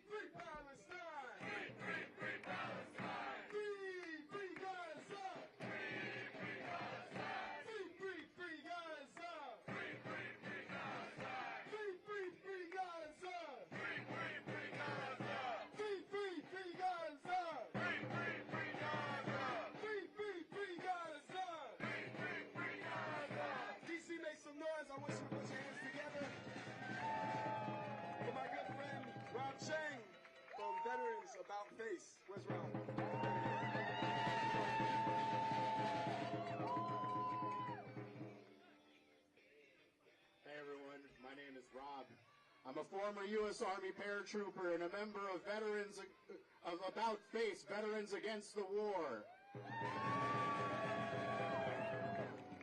[SPEAKER 5] Free Palestine. Free Palestine. Free Gaza. Free Gaza. Free Gaza. Free Gaza. DC, make some noise. I want you to put your hands together for my good friend Rob Chang from Veterans About Face. Where's Rob?
[SPEAKER 8] Hey everyone, my name is Rob. I'm a former U.S. Army paratrooper and a member of Veterans of About Face, Veterans Against the War.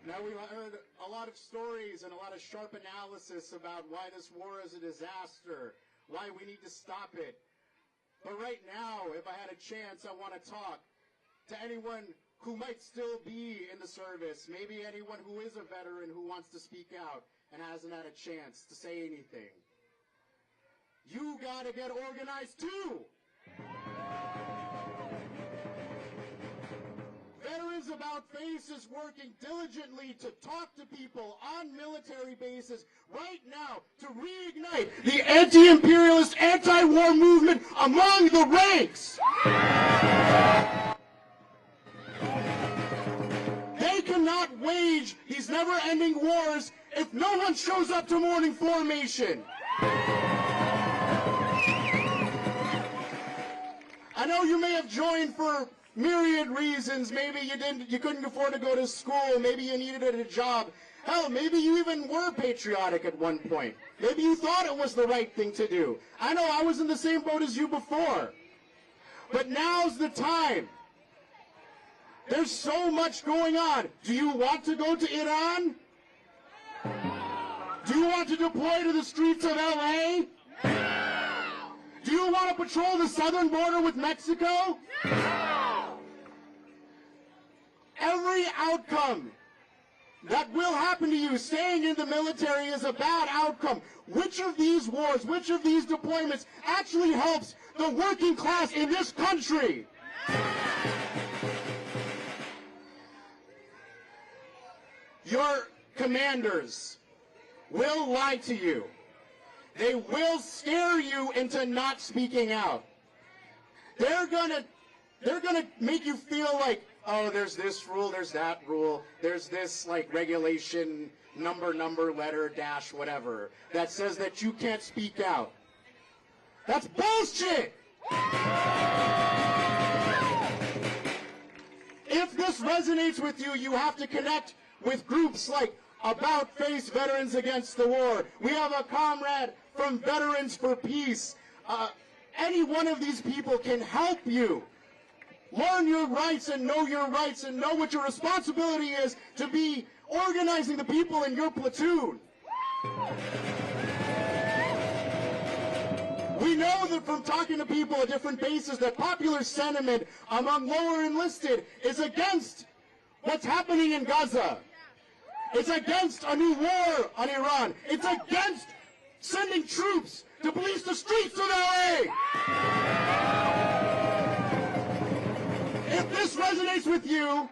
[SPEAKER 8] Now we heard a lot of stories and a lot of sharp analysis about why this war is a disaster, why we need to stop it. But right now, if I had a chance, I want to talk to anyone who might still be in the service, maybe anyone who is a veteran who wants to speak out and hasn't had a chance to say anything. You gotta get organized too! Veterans About Face is working diligently to talk to people on military bases right now to reignite the anti-imperialist, anti-war movement among the ranks! They cannot wage these never-ending wars if no one shows up to morning formation. I know you may have joined for myriad reasons. Maybe you couldn't afford to go to school. Maybe you needed a job. Hell, maybe you even were patriotic at one point. Maybe you thought it was the right thing to do. I know I was in the same boat as you before. But now's the time. There's so much going on. Do you want to go to Iran? Do you want to deploy to the streets of LA? Do you want to patrol the southern border with Mexico? Every outcome that will happen to you staying in the military is a bad outcome. Which of these wars, which of these deployments actually helps the working class in this country? Your commanders will lie to you. They will scare you into not speaking out. They're gonna make you feel like, oh, there's this rule, there's that rule, there's this like regulation, number, letter, dash, whatever, that says that you can't speak out. That's bullshit! If this resonates with you, you have to connect with groups like About Face Veterans Against the War. We have a comrade from Veterans for Peace. Any one of these people can help you learn your rights and know what your responsibility is to be organizing the people in your platoon. We know that from talking to people at different bases that popular sentiment among lower enlisted is against what's happening in Gaza. It's against a new war on Iran. It's against sending troops to police the streets of LA. If this resonates with you,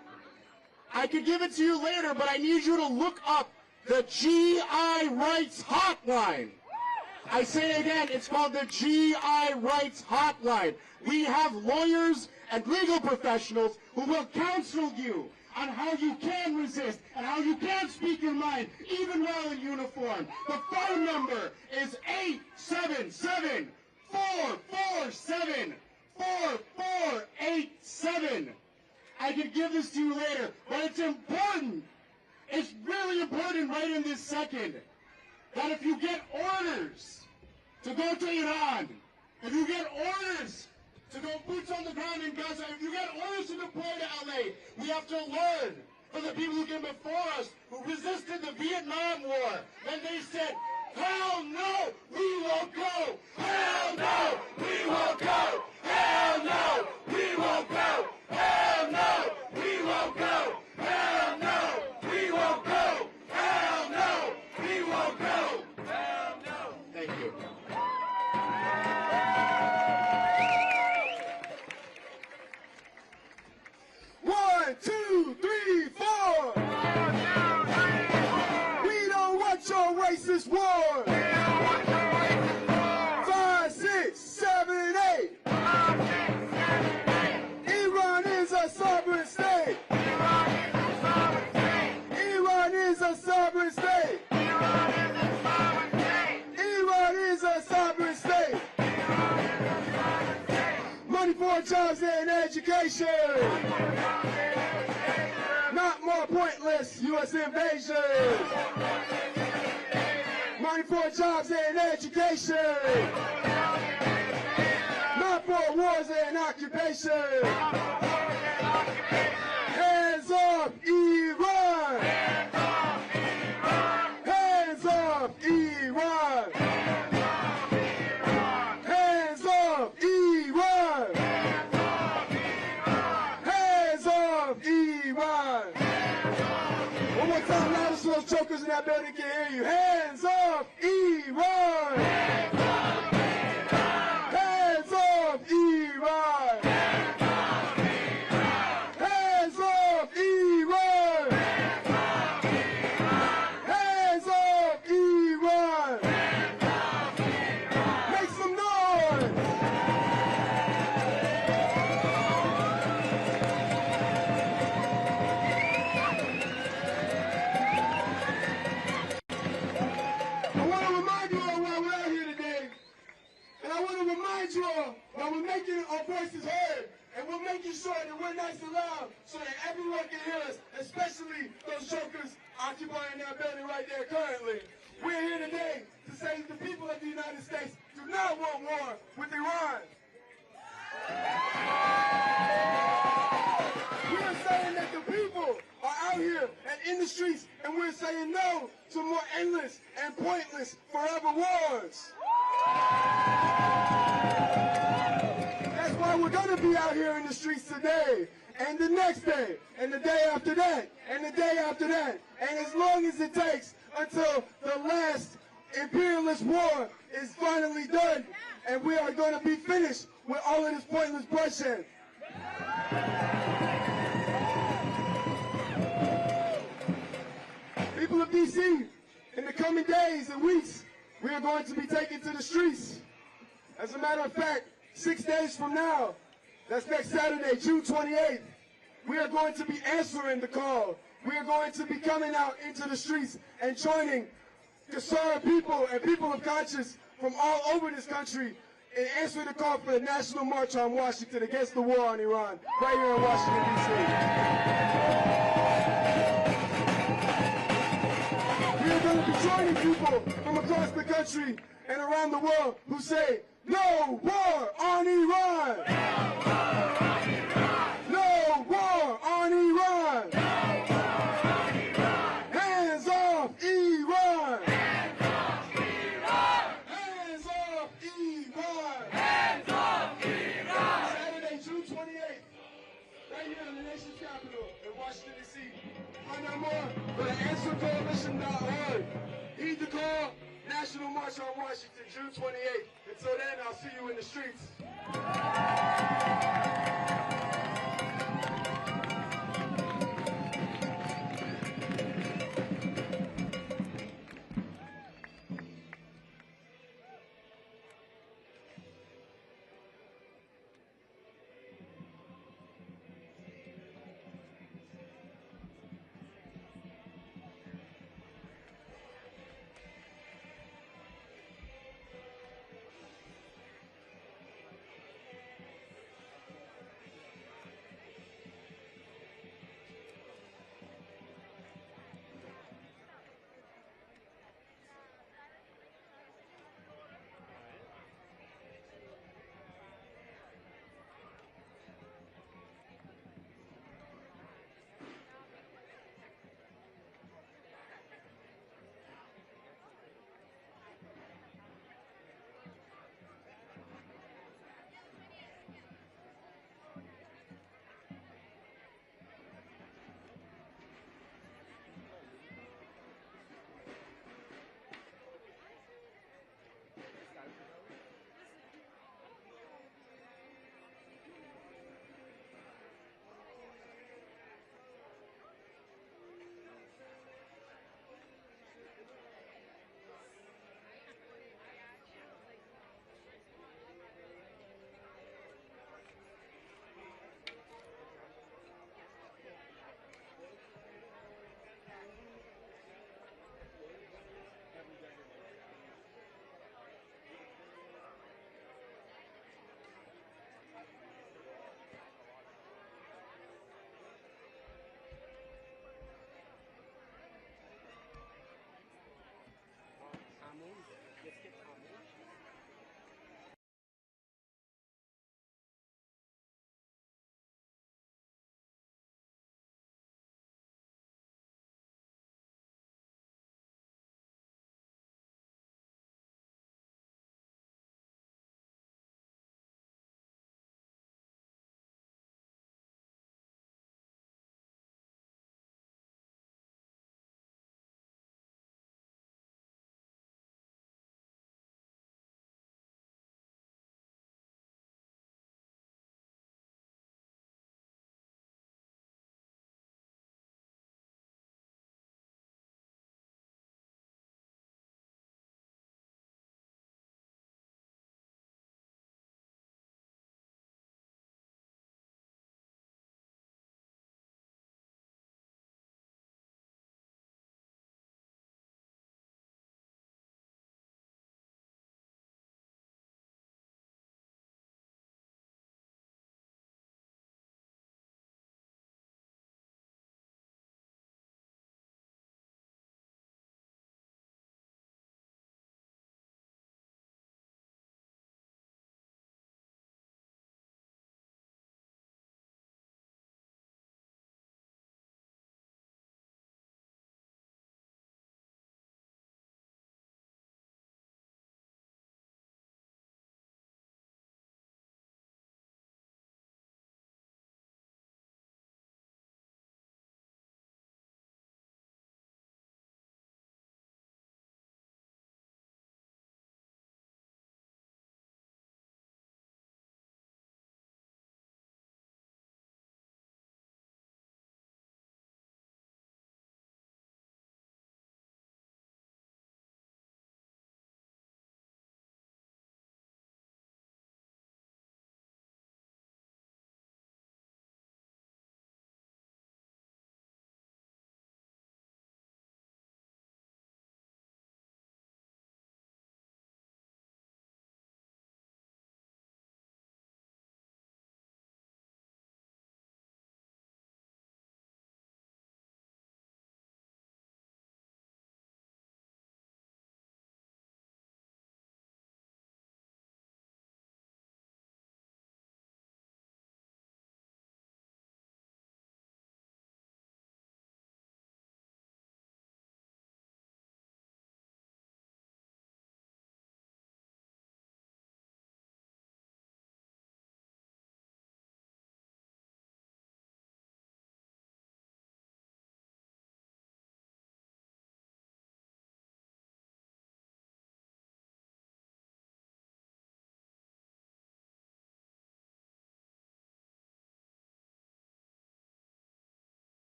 [SPEAKER 8] I could give it to you later, but I need you to look up the GI Rights Hotline. I say it again, it's called the GI Rights Hotline. We have lawyers and legal professionals who will counsel you on how you can resist and how you can speak your mind, even while in uniform. The phone number is 877-447-4487. I can give this to you later, but it's important. It's really important right in this second that if you get orders to go to Iran, if you get orders to go boots on the ground in Gaza, if you get orders to deploy to LA, we have to learn from the people who came before us, who resisted the Vietnam War, when they said, hell no, we won't go! Hell no, we won't go! Hell no, we won't go! Hell no, we won't go! Hell no, we won't go! Hell no, we won't go! Hell no! Thank you. One, two, three, four! We don't want your racist war! 5, 6, 7, 8! Iran is a sovereign state! Iran is a sovereign state! Iran is a sovereign state! Money for jobs and education! Not more pointless U.S. invasion! Money for jobs and education! Not for wars and occupation! Hands off Iran! Hands off Iran! Hands off Iran! Hands off Iran! One more time, loud so those chokers in that building can hear you. Hands off Iran! Hands off Iran! Hands off Iran! Hands off Iran! Make some noise! I want to remind you all why we're out here today. And I want to remind you all that we're making our voices heard. And we're making sure that we're nice and loud so that everyone can hear us, especially those jokers occupying that building right there currently. We're here today to say the people of the United States do not want war with Iran. We're saying that the people are out here and in the streets, and we're saying no to more endless and pointless forever wars. That's why we're going to be out here in the streets today, and the next day, and the day after that, and the day after that, and as long as it takes until the last imperialist war is finally done, and we are going to be finished with all of this pointless bloodshed. People of D.C., in the coming days and weeks, we are going to be taken to the streets. As a matter of fact, 6 days from now, that's next Saturday, June 28th, we are going to be answering the call. We are going to be coming out into the streets and joining concerned people and people of conscience from all over this country in answering the call for the National March on Washington against the war on Iran, right here in Washington, D.C. We are going to be joining people from across the country and around the world who say, no war on Iran! No war on Iran! Hands off Iran! Hands off Iran! Saturday, June 28th, right here in the nation's capital in Washington, D.C. Find out more, go to answercoalition.org. Heed the call. National March on Washington, June 28th. Until then, I'll see you in the streets.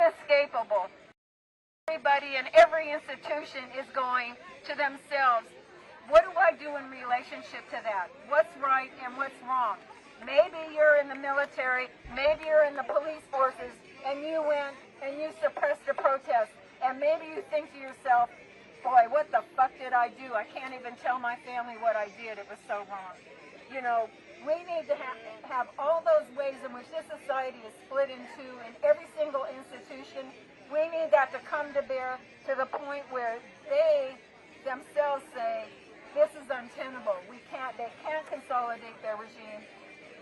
[SPEAKER 9] inescapable. Everybody in every institution is going to themselves. What do I do in relationship to that? What's right and what's wrong? Maybe you're in the military, maybe you're in the police forces, and you went and you suppressed a protest, and maybe you think to yourself, boy, what the fuck did I do? I can't even tell my family what I did. It was so wrong. You know, we need to have all those ways in which this society is split into in every single institution. We need that to come to bear to the point where they themselves say, this is untenable. They can't consolidate their regime,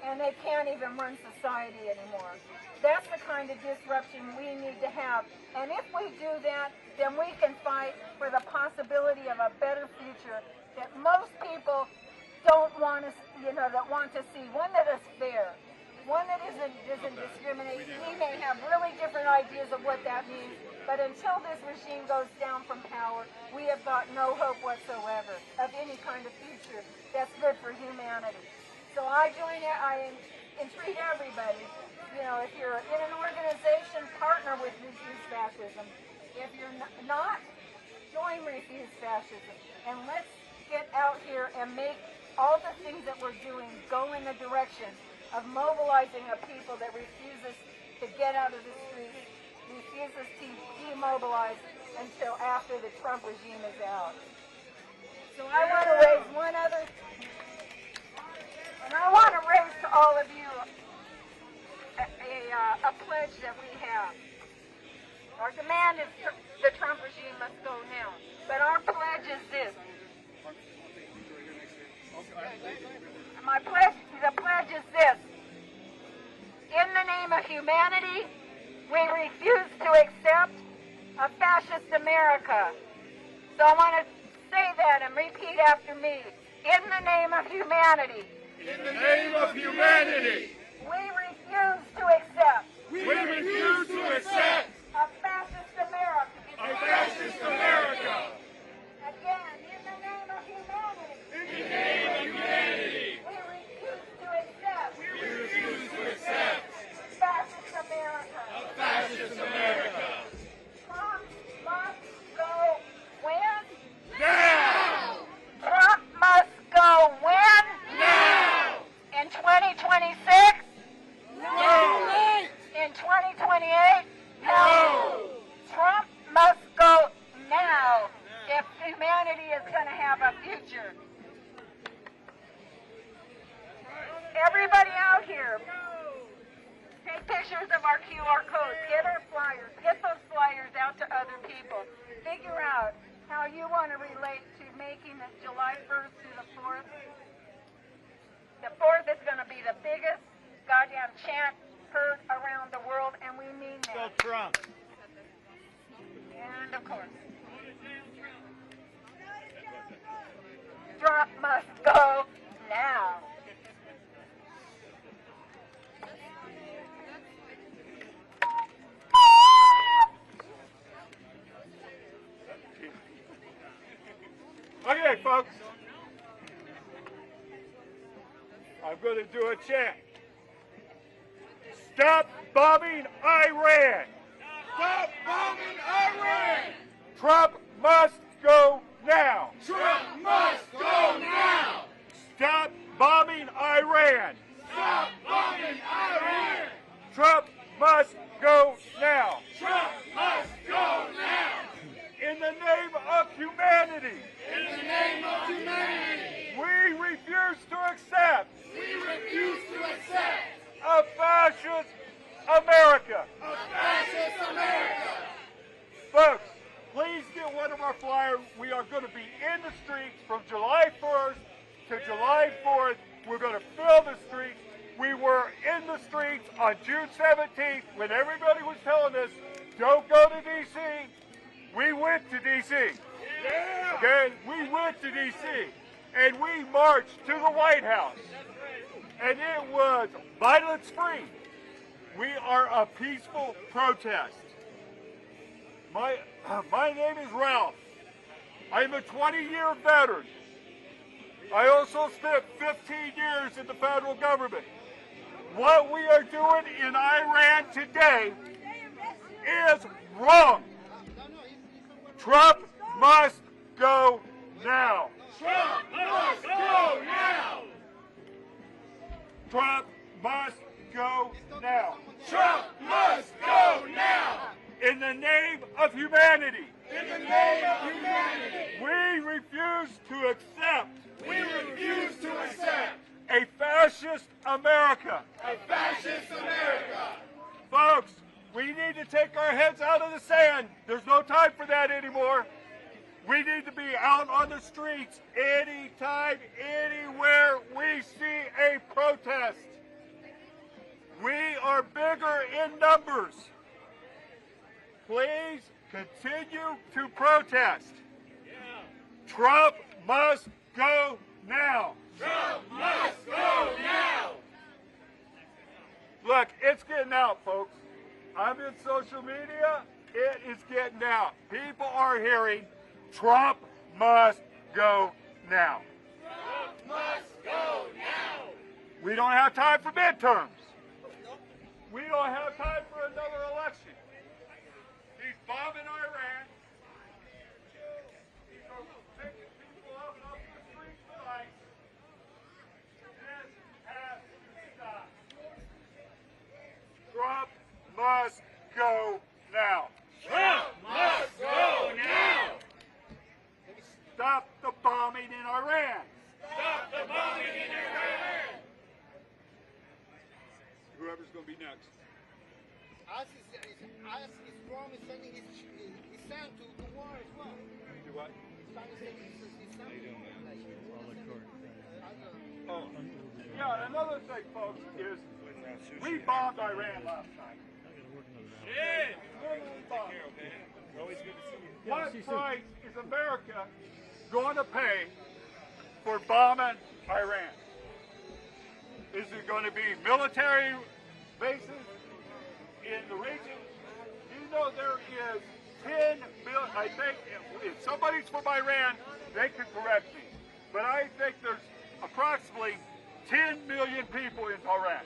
[SPEAKER 9] and they can't even run society anymore. That's the kind of disruption we need to have. And if we do that, then we can fight for the possibility of a better future that most people don't want to, that want to see. One that is fair, one that doesn't discriminate. We may have really different ideas of what that means, but until this regime goes down from power, we have got no hope whatsoever of any kind of future that's good for humanity. So I entreat everybody, if you're in an organization, partner with Refuse Fascism. If you're not, join Refuse Fascism. And let's get out here and make all the things that we're doing go in the direction of mobilizing a people that refuses to get out of the streets, refuses to demobilize until after the Trump regime is out. So I want to raise one other, and I want to raise to all of you a pledge that we have. Our demand is the Trump regime must go now, but our pledge is this. The pledge is this. In the name of humanity, we refuse to accept a fascist America. So I want to say that and repeat after me. In the name of humanity.
[SPEAKER 8] In the name of humanity.
[SPEAKER 9] We refuse to accept.
[SPEAKER 8] We refuse to accept
[SPEAKER 9] a fascist America.
[SPEAKER 8] A fascist America.
[SPEAKER 9] Again, in the name of humanity.
[SPEAKER 8] In the name of humanity.
[SPEAKER 9] We refuse to accept.
[SPEAKER 8] We refuse to accept
[SPEAKER 9] fascist America.
[SPEAKER 8] A fascist America.
[SPEAKER 9] Trump must go when?
[SPEAKER 8] Now!
[SPEAKER 9] Trump must go when?
[SPEAKER 8] Now!
[SPEAKER 9] In 2026?
[SPEAKER 8] No!
[SPEAKER 9] In 2028?
[SPEAKER 8] No!
[SPEAKER 9] Trump must go now if humanity is going to have a future. Everybody out here, take pictures of our QR codes, get our flyers, get those flyers out to other people. Figure out how you want to relate to making it July 1st to the 4th. The 4th is going to be the biggest goddamn chant heard around the world, and we mean that.
[SPEAKER 8] Go Trump.
[SPEAKER 9] And of course, Trump must go now.
[SPEAKER 8] Okay, folks. I'm going to do a chant. Stop bombing Iran. Stop bombing Iran. Trump must go now. Trump must go now. Stop bombing Iran. Stop bombing Iran. Trump must go now. Trump must go now. In the name of humanity. In the name of humanity. We refuse to accept. We refuse to accept. A fascist America. A fascist America. Folks, please get one of our flyers. We are going to be in the streets from July 1st to July 4th. We're going to fill the streets. We were in the streets on June 17th when everybody was telling us, don't go to D.C. We went to D.C. Yeah. Okay? We went to D.C. and we marched to the White House. And it was violence-free. We are a peaceful protest. My name is Ralph. I am a 20-year veteran. I also spent 15 years in the federal government. What we are doing in Iran today
[SPEAKER 10] is wrong. Trump must go now.
[SPEAKER 11] Trump must go now.
[SPEAKER 10] Trump must go now.
[SPEAKER 11] Trump must go now.
[SPEAKER 10] In the name of humanity.
[SPEAKER 11] In the name of humanity.
[SPEAKER 10] We refuse to accept.
[SPEAKER 11] We refuse to accept
[SPEAKER 10] A fascist America.
[SPEAKER 11] a fascist America.
[SPEAKER 10] Folks, we need to take our heads out of the sand. There's no time for that anymore. We need to be out on the streets anytime, anywhere we see a protest. We are bigger in numbers. Please continue to protest. Trump must go now.
[SPEAKER 11] Trump must go now.
[SPEAKER 10] Look, it's getting out, folks. I'm in social media. It is getting out. People are hearing Trump must go now.
[SPEAKER 11] Trump must go now.
[SPEAKER 10] We don't have time for midterms. We don't have time for another election. He's bombing Iran. He's picking people up off the streets tonight. This has to stop. Trump must go now.
[SPEAKER 11] Trump must go now.
[SPEAKER 10] Stop the bombing in Iran.
[SPEAKER 11] Stop the bombing in Iran.
[SPEAKER 10] Whoever's going to be next.
[SPEAKER 12] Us is Rome is sending his son to war as well.
[SPEAKER 10] Do what?
[SPEAKER 12] His son is sending his son to war.
[SPEAKER 10] Oh. Yeah, another thing, folks, is we bombed Iran last night.
[SPEAKER 11] Yeah.
[SPEAKER 10] Literally bombed. What price is America going to pay for bombing Iran? Is it going to be military bases in the region? You know there is 10 million, I think, if somebody's from Iran, they can correct me, but I think there's approximately 10 million people in Iran.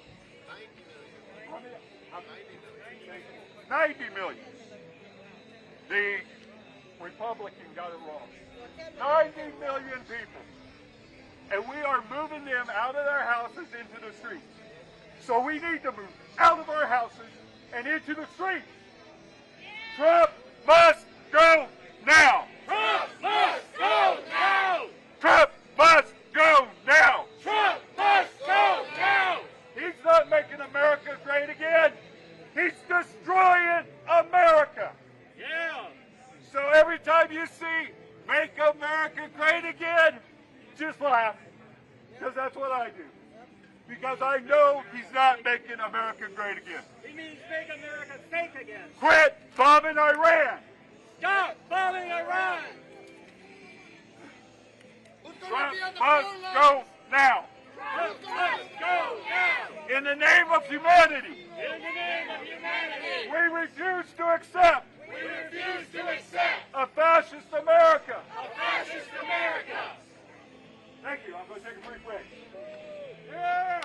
[SPEAKER 10] 90 million. The Republican got it wrong. 90 million people. And we are moving them out of their houses into the streets. So we need to move out of our houses and into the streets. Trump must go now.
[SPEAKER 11] Trump must go now.
[SPEAKER 10] Trump must go now.
[SPEAKER 11] Trump must go now.
[SPEAKER 10] He's not making America great again. He's destroying America.
[SPEAKER 11] Yeah.
[SPEAKER 10] So every time you see "Make America Great Again," just laugh, because that's what I do. Because I know he's not making America great again.
[SPEAKER 11] He means make America safe again.
[SPEAKER 10] Quit bombing Iran.
[SPEAKER 11] Stop bombing Iran.
[SPEAKER 10] Trump must go now.
[SPEAKER 11] Trump must go now.
[SPEAKER 10] In the name of humanity.
[SPEAKER 11] In the name of humanity.
[SPEAKER 10] We refuse to accept
[SPEAKER 11] We refuse to accept
[SPEAKER 10] a fascist America.
[SPEAKER 11] a fascist America.
[SPEAKER 10] Thank you. I'm going to take a brief break. Yeah.